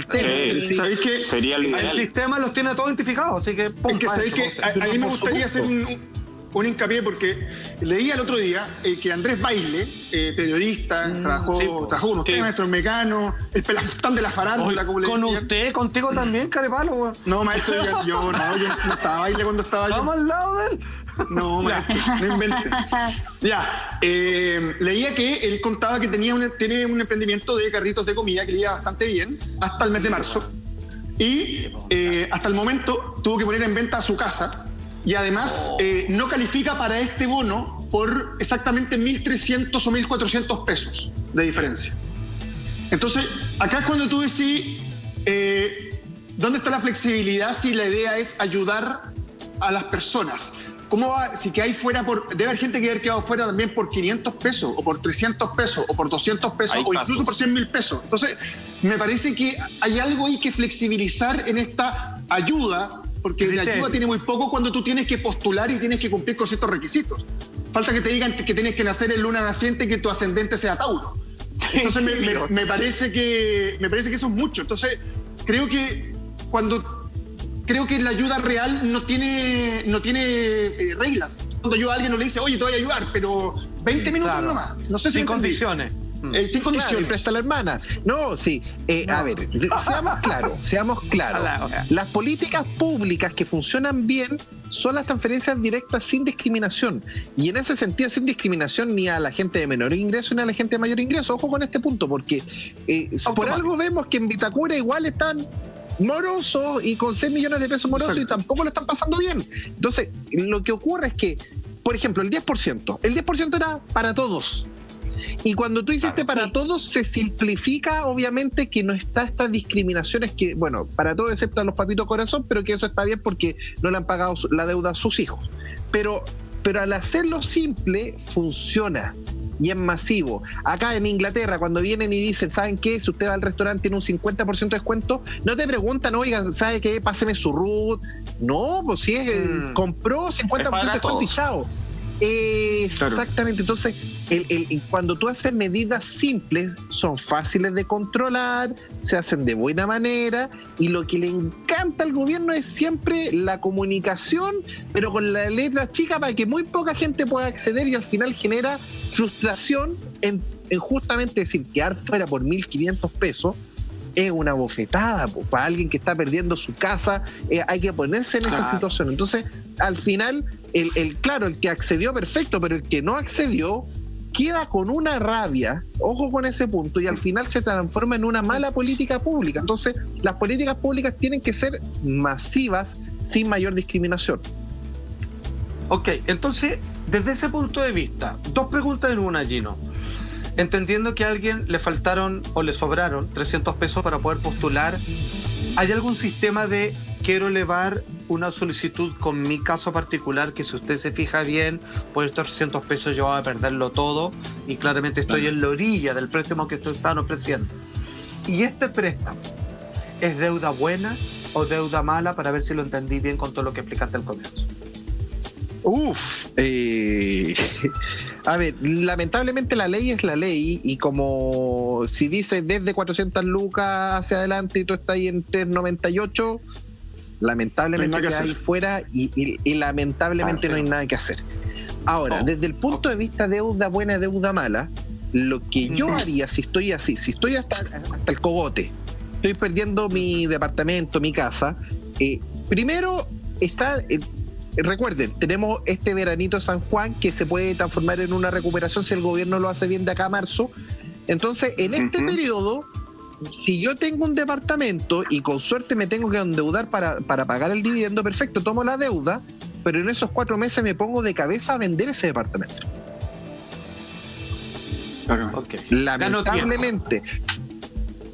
tema. Sí. ¿Sabéis qué? Sería lo ideal. El sistema los tiene todos identificados, así que... Es que sabéis que ahí me gustaría hacer un hincapié, porque leí el otro día que Andrés Baile, periodista, trabajó con usted, maestro Mecano, el pelafustán de la farándula, como le decían. Con usted, contigo también, carepalo, güey. No, maestro, yo no estaba Baile cuando estaba yo. Estamos al lado de él. No, maestro, no invente. Ya, leía que él contaba que tiene un emprendimiento de carritos de comida que le iba bastante bien hasta el mes de marzo, y hasta el momento tuvo que poner en venta su casa. Y además no califica para este bono por exactamente 1.300 o 1.400 pesos de diferencia. Entonces, acá es cuando tú decís, ¿dónde está la flexibilidad si la idea es ayudar a las personas? ¿Cómo va? Si que hay fuera debe haber gente que haya quedado fuera también por 500 pesos, o por 300 pesos, o por 200 pesos, o incluso por 100.000 pesos. Entonces, me parece que hay algo ahí que flexibilizar en esta ayuda, porque la ayuda tiene muy poco cuando tú tienes que postular y tienes que cumplir con ciertos requisitos. Falta que te digan que tienes que nacer en luna naciente y que tu ascendente sea Tauro. Entonces me parece que eso es mucho. Entonces creo que la ayuda real no tiene reglas. Cuando ayuda a alguien no le dice, oye, te voy a ayudar, pero 20 minutos nomás. No sé si sin condiciones. Sin condiciones. Claro, presta la hermana. No, sí. A ver, seamos claros. Las políticas públicas que funcionan bien son las transferencias directas sin discriminación. Y en ese sentido, sin discriminación ni a la gente de menor ingreso ni a la gente de mayor ingreso. Ojo con este punto, porque por algo vemos que en Vitacura igual están morosos y con 6 millones de pesos morosos. Exacto. Y tampoco lo están pasando bien. Entonces, lo que ocurre es que, por ejemplo, el 10% era para todos. Y cuando tú hiciste para todos, se simplifica, obviamente, que no está estas discriminaciones que, bueno, para todos excepto a los papitos corazón, pero que eso está bien porque no le han pagado la deuda a sus hijos. Pero al hacerlo simple, funciona y es masivo. Acá en Inglaterra, cuando vienen y dicen, ¿saben qué? Si usted va al restaurante tiene un 50% de descuento, no te preguntan, oigan, ¿sabe qué? Páseme su RUT. No, pues si es compró 50% de descuento y chao. Exactamente. Entonces, cuando tú haces medidas simples, son fáciles de controlar, se hacen de buena manera, y lo que le encanta al gobierno es siempre la comunicación, pero con la letra chica para que muy poca gente pueda acceder, y al final genera frustración en justamente decir, quedar fuera por 1.500 pesos es una bofetada, para alguien que está perdiendo su casa. Hay que ponerse en esa situación. Entonces, al final, claro, el que accedió, perfecto, pero el que no accedió queda con una rabia, ojo con ese punto, y al final se transforma en una mala política pública. Entonces, las políticas públicas tienen que ser masivas, sin mayor discriminación. Ok, entonces, desde ese punto de vista, 2 preguntas en una, Gino. Entendiendo que a alguien le faltaron o le sobraron 300 pesos para poder postular, ¿hay algún sistema de quiero elevar una solicitud con mi caso particular, que si usted se fija bien, por estos 300 pesos yo voy a perderlo todo y claramente estoy en la orilla del préstamo que ustedes están ofreciendo? ¿Y este préstamo es deuda buena o deuda mala, para ver si lo entendí bien con todo lo que explicaste al comienzo? A ver, lamentablemente la ley es la ley, y como si dice desde 400 lucas hacia adelante y tú estás ahí en 398, lamentablemente quedas ahí fuera y lamentablemente no hay nada que hacer. Ahora, desde el punto de vista deuda buena, deuda mala, lo que yo haría si estoy así, si estoy hasta el cogote, estoy perdiendo mi departamento, mi casa, primero está... recuerden, tenemos este veranito San Juan que se puede transformar en una recuperación si el gobierno lo hace bien de acá a marzo. Entonces, en este periodo, si yo tengo un departamento y con suerte me tengo que endeudar para pagar el dividendo, perfecto, tomo la deuda, pero en esos 4 meses me pongo de cabeza a vender ese departamento. Okay. Lamentablemente,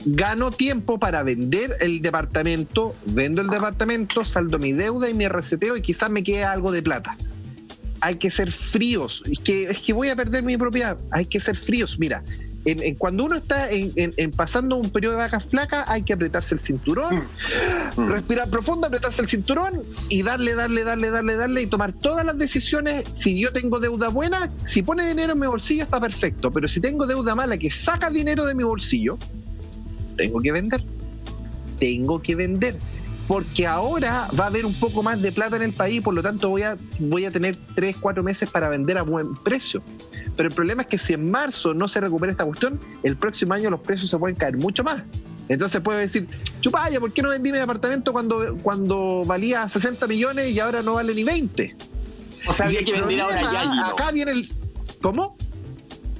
gano tiempo para vender el departamento, vendo el departamento, saldo mi deuda y mi reseteo, y quizás me quede algo de plata. Hay que ser fríos. Es que voy a perder mi propiedad. Hay que ser fríos. Mira, cuando uno está pasando un periodo de vacas flacas, hay que apretarse el cinturón, respirar profundo, apretarse el cinturón y darle y tomar todas las decisiones. Si yo tengo deuda buena, si pone dinero en mi bolsillo está perfecto, pero si tengo deuda mala que saca dinero de mi bolsillo, tengo que vender, porque ahora va a haber un poco más de plata en el país, por lo tanto voy a tener 3-4 meses para vender a buen precio. Pero el problema es que si en marzo no se recupera esta cuestión, el próximo año los precios se pueden caer mucho más. Entonces puedo decir, chupaya, ¿por qué no vendí mi departamento cuando valía 60 millones y ahora no vale ni 20? O sea, habría que vender ahora ya, Gino. Acá viene el... ¿Cómo?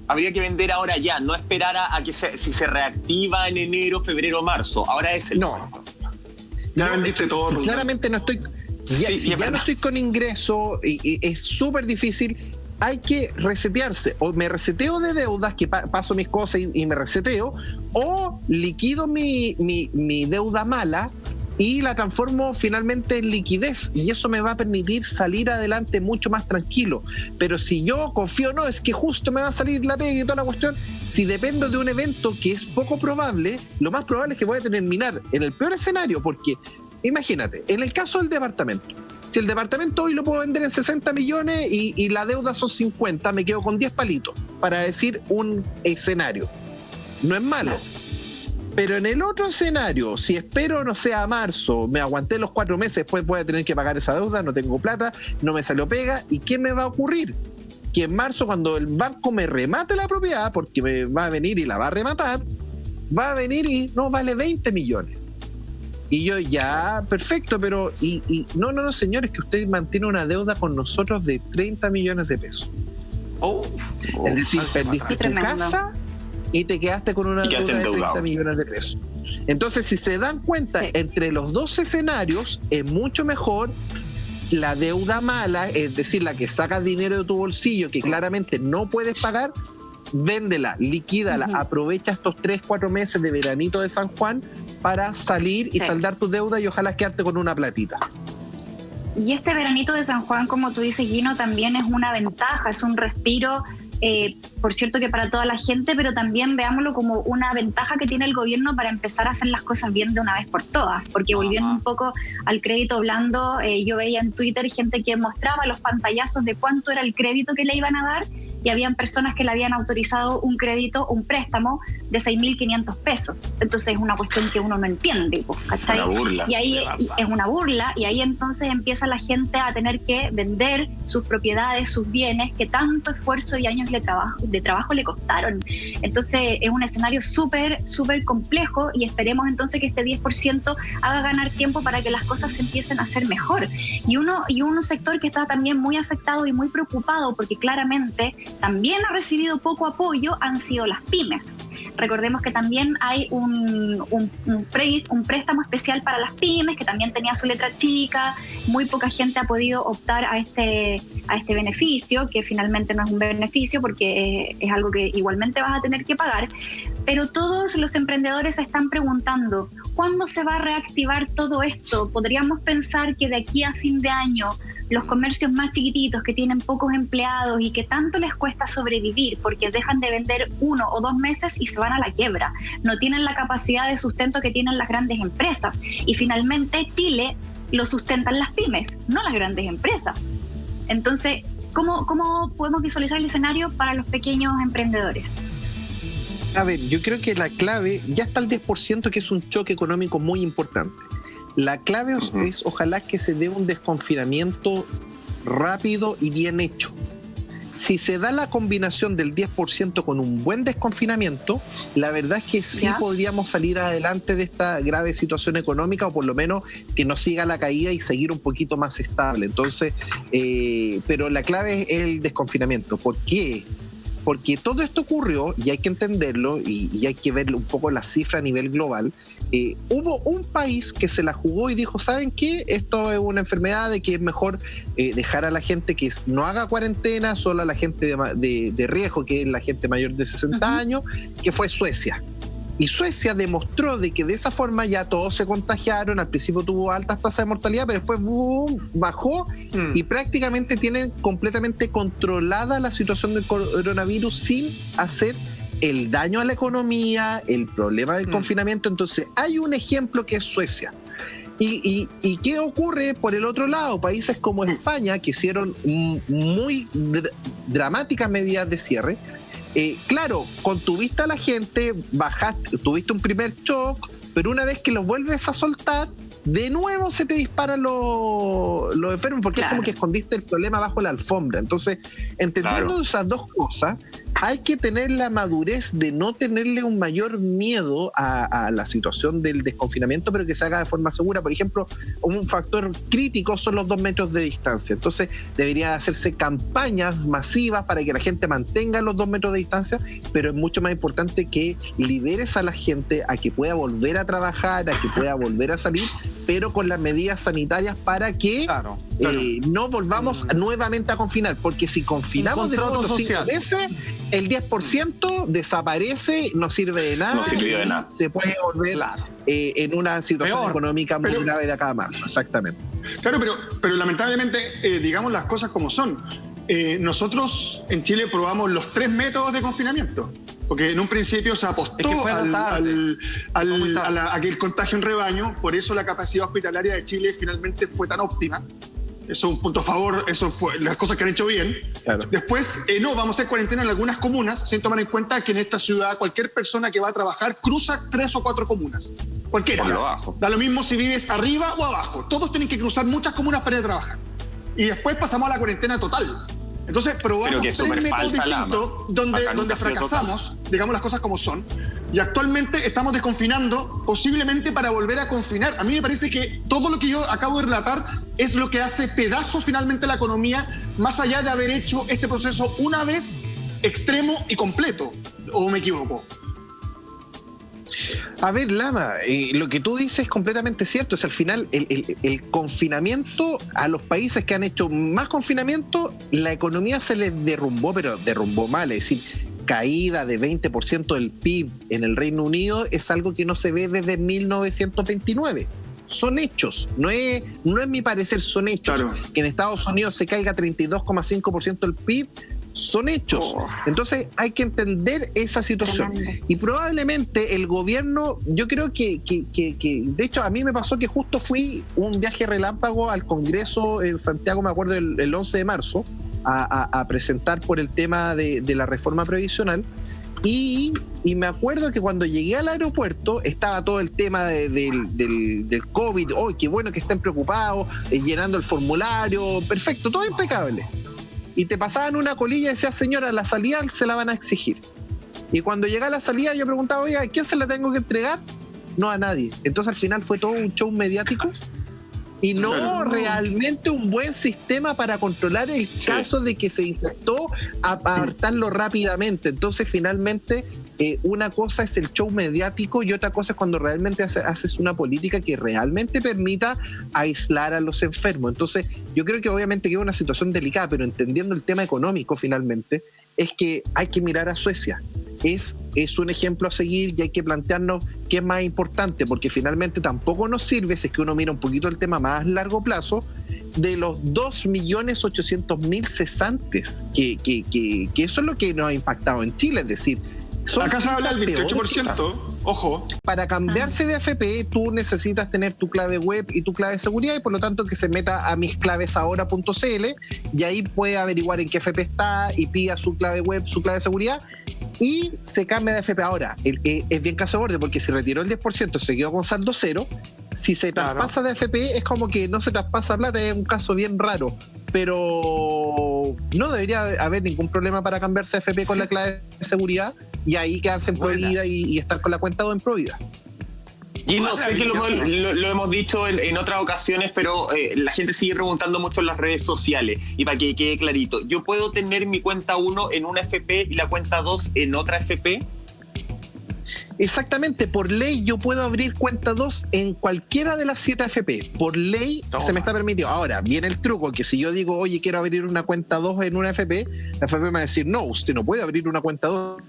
Habría que vender ahora ya, no esperar a que si se reactiva en enero, febrero, marzo. Ahora es el... No. Ya vendiste todo. Claramente no estoy... Ya no estoy con ingreso y es súper difícil. Hay que resetearse. O me reseteo de deudas, que paso mis cosas y me reseteo, o liquido mi deuda mala y la transformo finalmente en liquidez, y eso me va a permitir salir adelante mucho más tranquilo. Pero si yo confío, no, es que justo me va a salir la pega y toda la cuestión, si dependo de un evento que es poco probable, lo más probable es que voy a terminar en el peor escenario, porque imagínate, en el caso del departamento, si el departamento hoy lo puedo vender en 60 millones y la deuda son 50, me quedo con 10 palitos, para decir un escenario. No es malo. Pero en el otro escenario, si espero, no sé, a marzo, me aguanté los 4 meses, después voy a tener que pagar esa deuda, no tengo plata, no me salió pega, ¿y qué me va a ocurrir? Que en marzo, cuando el banco me remate la propiedad, porque me va a venir y la va a rematar, va a venir y no, vale 20 millones. Y yo ya, perfecto, pero no, señores, que usted mantiene una deuda con nosotros de 30 millones de pesos. Es decir, perdiste tu casa y te quedaste con una deuda de 30 millones de pesos. Entonces, si se dan cuenta, entre los dos escenarios es mucho mejor la deuda mala, es decir, la que sacas dinero de tu bolsillo que claramente no puedes pagar. Véndela, liquídala, aprovecha estos 3-4 meses de veranito de San Juan para salir y saldar tu deuda y ojalá quedarte con una platita. Y este veranito de San Juan, como tú dices, Gino, también es una ventaja, es un respiro, por cierto que para toda la gente, pero también veámoslo como una ventaja que tiene el gobierno para empezar a hacer las cosas bien de una vez por todas, porque volviendo un poco al crédito blando, yo veía en Twitter gente que mostraba los pantallazos de cuánto era el crédito que le iban a dar, y habían personas que le habían autorizado un crédito, un préstamo de 6.500 pesos. Entonces es una cuestión que uno no entiende, ¿cachai? Una burla. Y ahí es una burla, y ahí entonces empieza la gente a tener que vender sus propiedades, sus bienes, que tanto esfuerzo y años de trabajo le costaron. Entonces es un escenario súper, súper complejo, y esperemos entonces que este 10% haga ganar tiempo para que las cosas se empiecen a hacer mejor. Y un sector que está también muy afectado y muy preocupado, porque claramente también ha recibido poco apoyo, han sido las pymes. Recordemos que también hay un préstamo especial para las pymes, que también tenía su letra chica. Muy poca gente ha podido optar a este beneficio, que finalmente no es un beneficio porque es algo que igualmente vas a tener que pagar. Pero todos los emprendedores se están preguntando, ¿cuándo se va a reactivar todo esto? Podríamos pensar que de aquí a fin de año los comercios más chiquititos que tienen pocos empleados y que tanto les cuesta sobrevivir porque dejan de vender 1 o 2 meses y se van a la quiebra, no tienen la capacidad de sustento que tienen las grandes empresas, y finalmente Chile lo sustentan las pymes, no las grandes empresas. Entonces, ¿cómo podemos visualizar el escenario para los pequeños emprendedores? A ver, yo creo que la clave, ya está el 10%, que es un choque económico muy importante. La clave es ojalá que se dé un desconfinamiento rápido y bien hecho. Si se da la combinación del 10% con un buen desconfinamiento, la verdad es que sí podríamos salir adelante de esta grave situación económica, o por lo menos que no siga la caída y seguir un poquito más estable. Entonces, pero la clave es el desconfinamiento. ¿Por qué? Porque todo esto ocurrió, y hay que entenderlo, y hay que ver un poco la cifra a nivel global. Hubo un país que se la jugó y dijo, ¿saben qué? Esto es una enfermedad de que es mejor dejar a la gente que no haga cuarentena, solo a la gente de riesgo, que es la gente mayor de 60 años, que fue Suecia. Y Suecia demostró de que de esa forma ya todos se contagiaron. Al principio tuvo altas tasas de mortalidad, pero después bajó y prácticamente tienen completamente controlada la situación del coronavirus sin hacer el daño a la economía, el problema del confinamiento. Entonces hay un ejemplo que es Suecia. ¿Y qué ocurre por el otro lado? Países como España, que hicieron muy dramáticas medidas de cierre. Claro, contuviste a la gente, tuviste un primer shock, pero una vez que los vuelves a soltar, de nuevo se te disparan los enfermos, porque es como que escondiste el problema bajo la alfombra. Entonces, entendiendo esas dos cosas, hay que tener la madurez de no tenerle un mayor miedo a la situación del desconfinamiento, pero que se haga de forma segura. Por ejemplo, un factor crítico son los 2 metros de distancia. Entonces, deberían hacerse campañas masivas para que la gente mantenga los 2 metros de distancia, pero es mucho más importante que liberes a la gente a que pueda volver a trabajar, a que pueda volver a salir, pero con las medidas sanitarias para que no volvamos nuevamente a confinar, porque si confinamos de nuevo los 5 meses, el 10% desaparece, no sirve de nada, se puede volver en una situación económica muy grave de acá a marzo. Exactamente. Claro, pero lamentablemente, digamos las cosas como son. Nosotros en Chile probamos los 3 métodos de confinamiento, porque en un principio se apostó a que el contagio en rebaño, por eso la capacidad hospitalaria de Chile finalmente fue tan óptima. Eso es un punto a favor, eso fue las cosas que han hecho bien. Claro. Después, no, vamos a hacer cuarentena en algunas comunas, sin tomar en cuenta que en esta ciudad cualquier persona que va a trabajar cruza 3 o 4 comunas. Cualquiera. Da lo mismo si vives arriba o abajo. Todos tienen que cruzar muchas comunas para ir a trabajar. Y después pasamos a la cuarentena total. Entonces probamos 3 métodos distintos donde fracasamos, digamos las cosas como son, y actualmente estamos desconfinando posiblemente para volver a confinar. A mí me parece que todo lo que yo acabo de relatar es lo que hace pedazos finalmente la economía, más allá de haber hecho este proceso una vez extremo y completo. ¿O me equivoco? A ver, Lama, lo que tú dices es completamente cierto. Es al final el confinamiento, a los países que han hecho más confinamiento, la economía se les derrumbó, pero derrumbó mal. Es decir, caída de 20% del PIB en el Reino Unido es algo que no se ve desde 1929. Son hechos, no es mi parecer, son hechos. Claro. Que en Estados Unidos se caiga 32,5% del PIB, son hechos. Entonces hay que entender esa situación. Y probablemente el gobierno, yo creo que de hecho a mí me pasó que justo fui un viaje relámpago al Congreso en Santiago, me acuerdo el 11 de marzo, a presentar por el tema de la reforma previsional. Y me acuerdo que cuando llegué al aeropuerto estaba todo el tema del COVID. ¡Oh, qué bueno que estén preocupados! Llenando el formulario, perfecto, todo impecable. Y te pasaban una colilla y decías, señora, la salida se la van a exigir. Y cuando llega a la salida yo preguntaba, oiga, ¿a quién se la tengo que entregar? No, a nadie. Entonces al final fue todo un show mediático y no realmente un buen sistema para controlar el caso de que se infectó, apartarlo rápidamente. Entonces finalmente una cosa es el show mediático y otra cosa es cuando realmente haces una política que realmente permita aislar a los enfermos. Entonces, yo creo que obviamente que es una situación delicada, pero entendiendo el tema económico finalmente, es que hay que mirar a Suecia. Es un ejemplo a seguir y hay que plantearnos qué es más importante, porque finalmente tampoco nos sirve, si es que uno mira un poquito el tema más a largo plazo, de los 2.800.000 cesantes, que eso es lo que nos ha impactado en Chile, es decir, acá se habla del 28%, ojo. Para cambiarse de AFP, tú necesitas tener tu clave web y tu clave de seguridad, y por lo tanto que se meta a misclavesahora.cl y ahí puede averiguar en qué AFP está y pida su clave web, su clave de seguridad y se cambia de AFP. Ahora, es bien caso de borde, porque si retiró el 10%, se quedó con saldo cero. Si se traspasa de AFP, es como que no se traspasa plata, es un caso bien raro. Pero no debería haber ningún problema para cambiarse de AFP con la clave de seguridad y ahí quedarse en Provida y estar con la cuenta 2 en Provida. Y no sé que lo hemos dicho en otras ocasiones, pero la gente sigue preguntando mucho en las redes sociales. Y para que quede clarito, ¿yo puedo tener mi cuenta 1 en una FP y la cuenta 2 en otra FP? Exactamente, por ley yo puedo abrir cuenta 2 en cualquiera de las 7 AFP. Por ley se me está permitido. Ahora, viene el truco, que si yo digo, oye, quiero abrir una cuenta 2 en una AFP, la AFP me va a decir, no, usted no puede abrir una cuenta 2.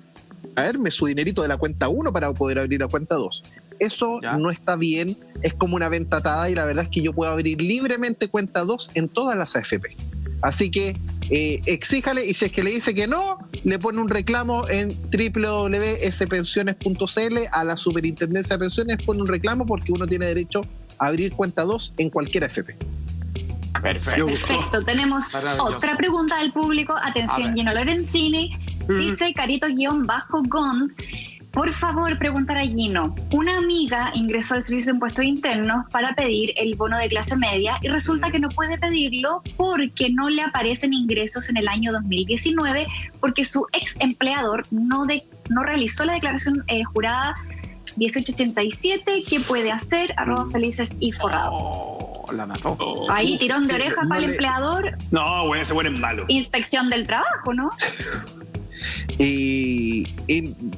Traerme su dinerito de la cuenta 1 para poder abrir la cuenta 2. Eso no está bien, es como una venta atada y la verdad es que yo puedo abrir libremente cuenta 2 en todas las AFP. Así que exíjale, y si es que le dice que no, le pone un reclamo en www.spensiones.cl a la Superintendencia de Pensiones, pone un reclamo porque uno tiene derecho a abrir cuenta 2 en cualquier AFP. Perfecto. Tenemos otra pregunta del público. Atención, Gino Lorenzini. Dice Carito-Gond. Por favor, preguntar a Gino. Una amiga ingresó al Servicio de Impuestos Internos para pedir el bono de clase media y resulta que no puede pedirlo porque no le aparecen ingresos en el año 2019 porque su ex empleador no realizó la declaración jurada 1887. ¿Qué puede hacer? @felices y forrado. La mató. Ahí, tirón de oreja para el empleador. No, bueno, ese bueno es malo. Inspección del trabajo, ¿no?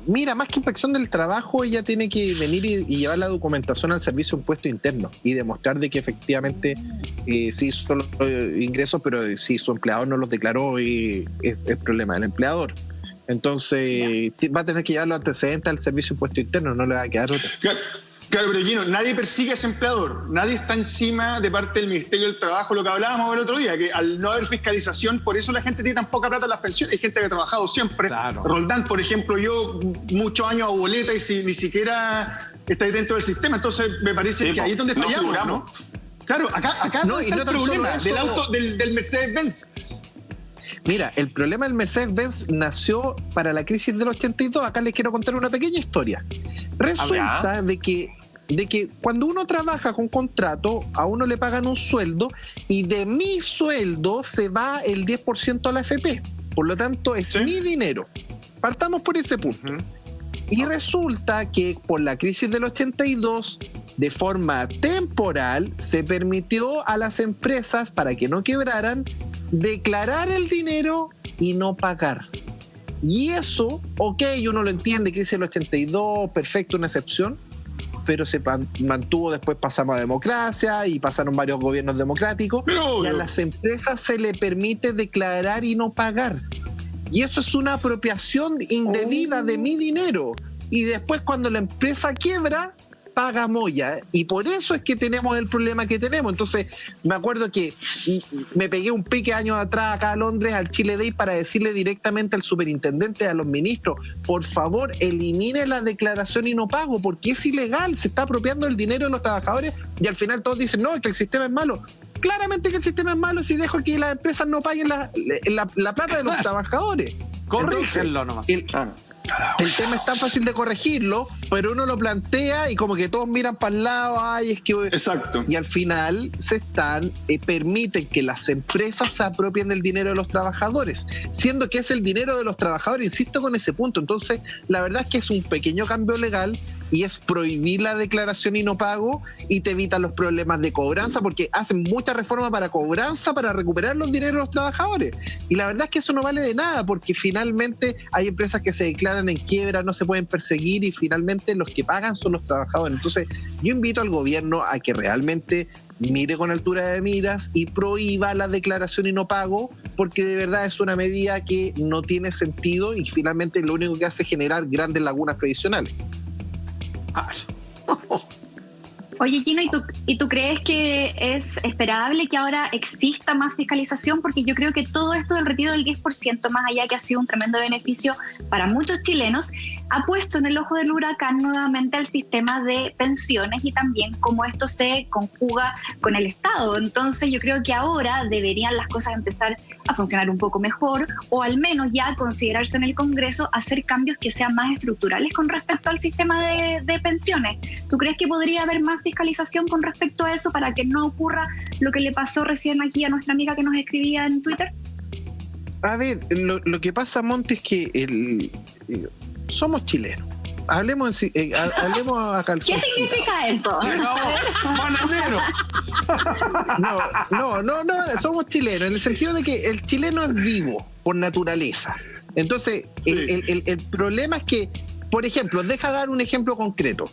Mira, más que inspección del trabajo, ella tiene que venir y llevar la documentación al Servicio de Impuestos Internos y demostrar de que efectivamente sí hizo los ingresos, pero si su empleador no los declaró, es problema del empleador. Entonces va a tener que llevar los antecedentes al Servicio de Impuestos Internos, no le va a quedar otra. Claro, pero Gino, nadie persigue a ese empleador, nadie está encima de parte del Ministerio del Trabajo, lo que hablábamos el otro día, que al no haber fiscalización, por eso la gente tiene tan poca plata en las pensiones. Hay gente que ha trabajado siempre. Claro. Roldán, por ejemplo, yo muchos años a boleta y ni siquiera está dentro del sistema, entonces me parece que ahí es donde fallamos, ¿no? Claro, acá no está el problema del Mercedes-Benz. Mira, el problema del Mercedes-Benz nació para la crisis del 82. Acá les quiero contar una pequeña historia. Resulta de que cuando uno trabaja con contrato, a uno le pagan un sueldo y de mi sueldo se va el 10% a la AFP. Por lo tanto, es mi dinero. Partamos por ese punto. Y resulta que por la crisis del 82, de forma temporal, se permitió a las empresas, para que no quebraran, declarar el dinero y no pagar. Y eso, uno lo entiende, crisis del 82, perfecto, una excepción, pero se mantuvo, después pasamos a democracia y pasaron varios gobiernos democráticos, y a las empresas se le permite declarar y no pagar. Y eso es una apropiación indebida de mi dinero. Y después, cuando la empresa quiebra, paga moya. Y por eso es que tenemos el problema que tenemos. Entonces, me acuerdo que me pegué un pique años atrás acá a Londres, al Chile Day, para decirle directamente al superintendente, a los ministros, por favor, elimine la declaración y no pago, porque es ilegal, se está apropiando el dinero de los trabajadores, y al final todos dicen, no, es que el sistema es malo. Claramente que el sistema es malo si dejo que las empresas no paguen la plata de los trabajadores. Corrígenlo nomás. El tema es tan fácil de corregirlo, pero uno lo plantea y como que todos miran para el lado, es que... Exacto. Y al final permiten que las empresas se apropien del dinero de los trabajadores, siendo que es el dinero de los trabajadores, insisto con ese punto. Entonces, la verdad es que es un pequeño cambio legal y es prohibir la declaración y no pago, y te evitan los problemas de cobranza, porque hacen mucha reforma para cobranza, para recuperar los dineros de los trabajadores. Y la verdad es que eso no vale de nada, porque finalmente hay empresas que se declaran en quiebra, no se pueden perseguir, y finalmente los que pagan son los trabajadores. Entonces, yo invito al gobierno a que realmente mire con altura de miras y prohíba la declaración y no pago, porque de verdad es una medida que no tiene sentido y finalmente lo único que hace es generar grandes lagunas previsionales. Oye, Gino, ¿y tú crees que es esperable que ahora exista más fiscalización? Porque yo creo que todo esto del retiro del 10%, más allá que ha sido un tremendo beneficio para muchos chilenos, ha puesto en el ojo del huracán nuevamente al sistema de pensiones y también cómo esto se conjuga con el Estado. Entonces yo creo que ahora deberían las cosas empezar a funcionar un poco mejor, o al menos ya considerarse en el Congreso hacer cambios que sean más estructurales con respecto al sistema de pensiones. ¿Tú crees que podría haber más fiscalización con respecto a eso para que no ocurra lo que le pasó recién aquí a nuestra amiga que nos escribía en Twitter? A ver, lo que pasa, Monte, es que somos chilenos. Hablemos a calzón. ¿Qué significa eso? No, somos chilenos, en el sentido de que el chileno es vivo por naturaleza. Entonces, sí. el problema es que, por ejemplo, deja dar un ejemplo concreto.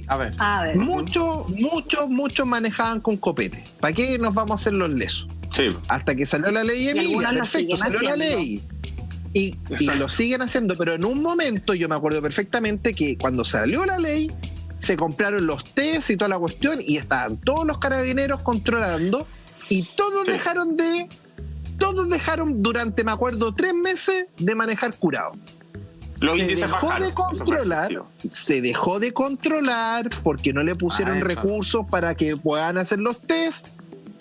A ver. Muchos manejaban con copete. ¿Para qué nos vamos a hacer los lesos? Sí. Hasta que salió la ley Emilia, perfecto, salió la ley. Y lo siguen haciendo, pero en un momento yo me acuerdo perfectamente que cuando salió la ley se compraron los test y toda la cuestión y estaban todos los carabineros controlando y todos dejaron durante, me acuerdo, 3 meses de manejar curado. Se dejó de controlar porque no le pusieron recursos para que puedan hacer los test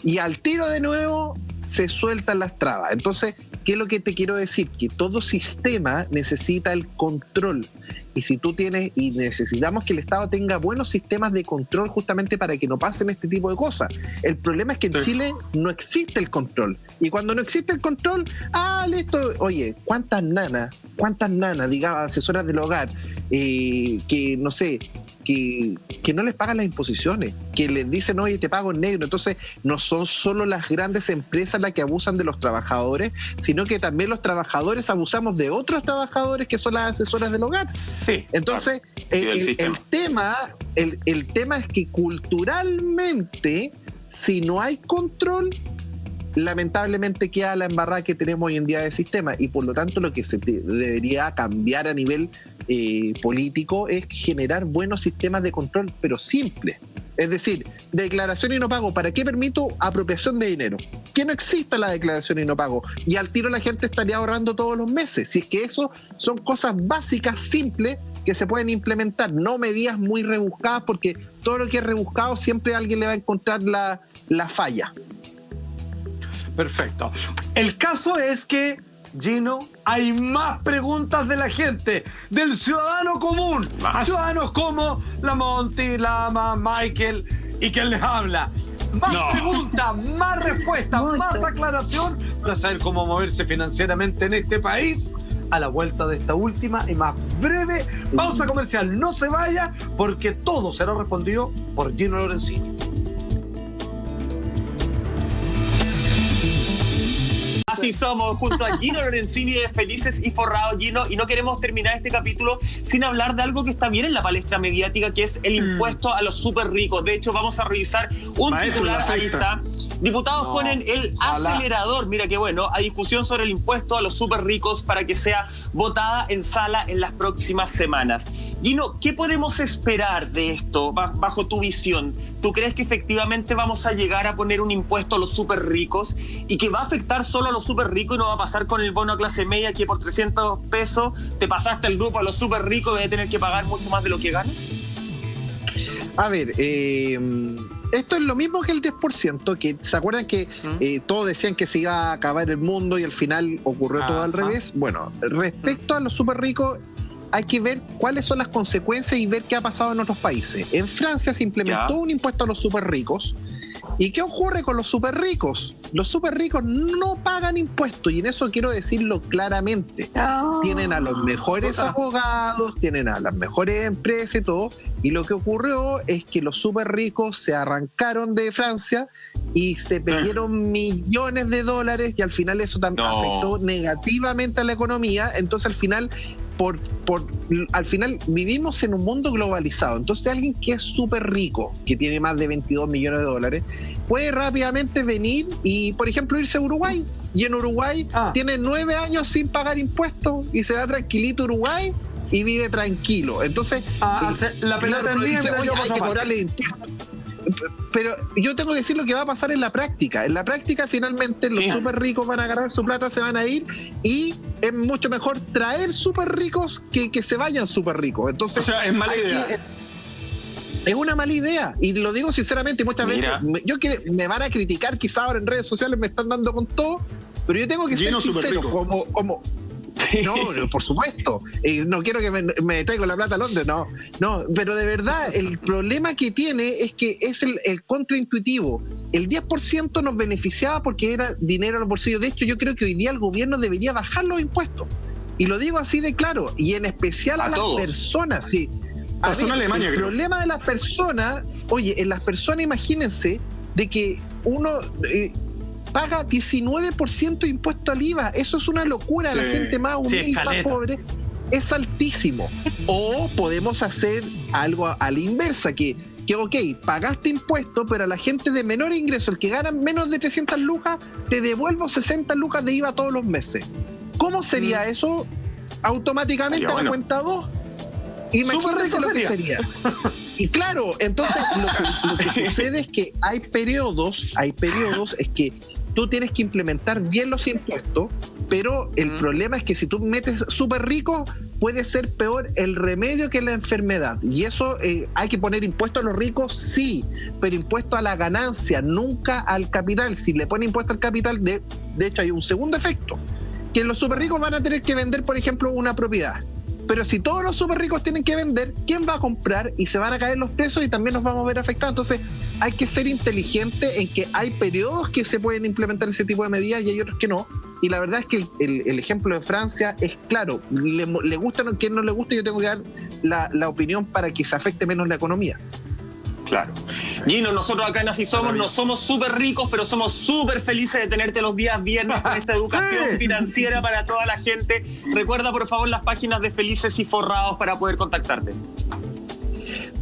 y al tiro de nuevo se sueltan las trabas. Entonces, ¿qué es lo que te quiero decir? Que todo sistema necesita el control. Y si tú tienes, y necesitamos que el Estado tenga buenos sistemas de control justamente para que no pasen este tipo de cosas. El problema es que en Chile no existe el control. Y cuando no existe el control, listo. Oye, ¿cuántas nanas, digamos, asesoras del hogar, que no sé, que no les pagan las imposiciones, que les dicen, oye, te pago en negro? Entonces, no son solo las grandes empresas las que abusan de los trabajadores, sino que también los trabajadores abusamos de otros trabajadores que son las asesoras del hogar. Sí, entonces, claro. el tema es que culturalmente, si no hay control, lamentablemente queda la embarrada que tenemos hoy en día de sistema, y por lo tanto lo que se debería cambiar a nivel político es generar buenos sistemas de control, pero simples. Es decir, declaración y no pago. ¿Para qué permito apropiación de dinero? Que no exista la declaración y no pago. Y al tiro la gente estaría ahorrando todos los meses. Si es que eso son cosas básicas, simples, que se pueden implementar. No medidas muy rebuscadas, porque todo lo que es rebuscado siempre a alguien le va a encontrar la falla. Perfecto. El caso es que, Gino, hay más preguntas de la gente, del ciudadano común. Ciudadanos como la Monty, Lama, Michael y quien les habla. Más preguntas, más respuestas, más aclaración para saber cómo moverse financieramente en este país. A la vuelta de esta última y más breve pausa comercial. No se vaya, porque todo será respondido por Gino Lorenzini. Así somos, junto a Gino Lorenzini de Felices y Forrados, Gino, y no queremos terminar este capítulo sin hablar de algo que está bien en la palestra mediática, que es el impuesto a los súper ricos. De hecho, vamos a revisar un titular, ahí está. Diputados ponen el acelerador, mira qué bueno, a discusión sobre el impuesto a los súper ricos para que sea votada en sala en las próximas semanas. Gino, ¿qué podemos esperar de esto bajo tu visión? ¿Tú crees que efectivamente vamos a llegar a poner un impuesto a los súper ricos y que va a afectar solo a los súper ricos y no va a pasar con el bono a clase media, que por 300 pesos te pasaste el grupo a los súper ricos y vas a tener que pagar mucho más de lo que ganas? A ver, esto es lo mismo que el 10%, que se acuerdan que todos decían que se iba a acabar el mundo y al final ocurrió todo al revés. Bueno, respecto a los súper ricos, hay que ver cuáles son las consecuencias y ver qué ha pasado en otros países. En Francia se implementó un impuesto a los súper ricos ¿Y qué ocurre con los súper ricos? Los súper ricos no pagan impuestos, y en eso quiero decirlo claramente. Tienen a los mejores abogados, tienen a las mejores empresas y todo, y lo que ocurrió es que los súper ricos se arrancaron de Francia y se perdieron millones de dólares, y al final eso también afectó negativamente a la economía. Entonces al final al final vivimos en un mundo globalizado. Entonces alguien que es súper rico, que tiene más de 22 millones de dólares, puede rápidamente venir y, por ejemplo, irse a Uruguay. Y en Uruguay tiene 9 años sin pagar impuestos y se da tranquilito a Uruguay y vive tranquilo. Entonces, la pelota en dice, oye, hay que cobrarle impuestos. Pero yo tengo que decir lo que va a pasar en la práctica. En la práctica, finalmente, los súper ricos van a agarrar su plata, se van a ir, y es mucho mejor traer súper ricos que se vayan súper ricos. Entonces, o sea, es mala idea. Es una mala idea, y lo digo sinceramente, muchas veces me van a criticar, quizás ahora en redes sociales me están dando con todo, pero yo tengo que ser sincero, como no, por supuesto. No quiero que me traigo la plata a Londres, no, pero de verdad, el problema que tiene es que es el contraintuitivo. El 10% nos beneficiaba porque era dinero en los bolsillos. De hecho, yo creo que hoy día el gobierno debería bajar los impuestos. Y lo digo así de claro, y en especial a las personas, sí. Pasó en Alemania, el problema de las personas, en las personas, imagínense de que uno paga 19% de impuesto al IVA. Eso es una locura. La gente más humilde, más pobre, es altísimo. O podemos hacer algo a la inversa, que pagaste impuesto, pero a la gente de menor ingreso, el que gana menos de 300 lucas, te devuelvo 60 lucas de IVA todos los meses. ¿Cómo sería eso? Automáticamente a la cuenta 2. Imagínense lo que sería. Y claro, entonces lo que sucede es que hay periodos es que tú tienes que implementar bien los impuestos, pero el problema es que si tú metes súper rico, puede ser peor el remedio que la enfermedad. Y eso, hay que poner impuestos a los ricos, sí, pero impuesto a la ganancia, nunca al capital. Si le pone impuesto al capital, de hecho hay un segundo efecto, que los súper ricos van a tener que vender, por ejemplo, una propiedad. Pero si todos los súper ricos tienen que vender, ¿quién va a comprar? Y se van a caer los precios y también nos vamos a ver afectados. Entonces hay que ser inteligente en que hay periodos que se pueden implementar ese tipo de medidas y hay otros que no. Y la verdad es que el ejemplo de Francia es claro. Le gusta a quien no le gusta, yo tengo que dar la opinión para que se afecte menos la economía. Claro. Gino, nosotros acá en Así Somos no somos súper ricos, pero somos súper felices de tenerte los días viernes con esta educación financiera para toda la gente. Recuerda, por favor, las páginas de Felices y Forrados para poder contactarte.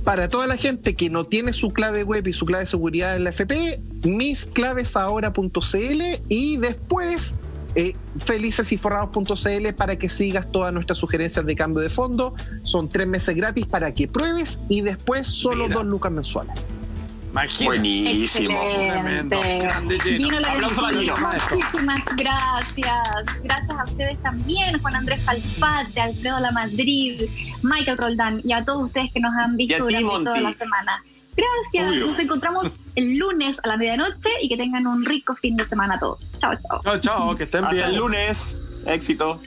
Para toda la gente que no tiene su clave web y su clave de seguridad en la FP, misclavesahora.cl, y después felicesyforrados.cl para que sigas todas nuestras sugerencias de cambio de fondo. Son 3 meses gratis para que pruebes, y después solo 2 lucas mensuales. Buenísimo. Gino Lorenzini, muchísimas gracias. Gracias a ustedes también, Juan Andrés Calfate, Alfredo Lamadrid, Michael Roldán, y a todos ustedes que nos han visto durante toda la semana. Gracias. Obvio. Nos encontramos el lunes a la medianoche y que tengan un rico fin de semana a todos. Chao, chao. Chao, que estén bien. Hasta el lunes. Éxito.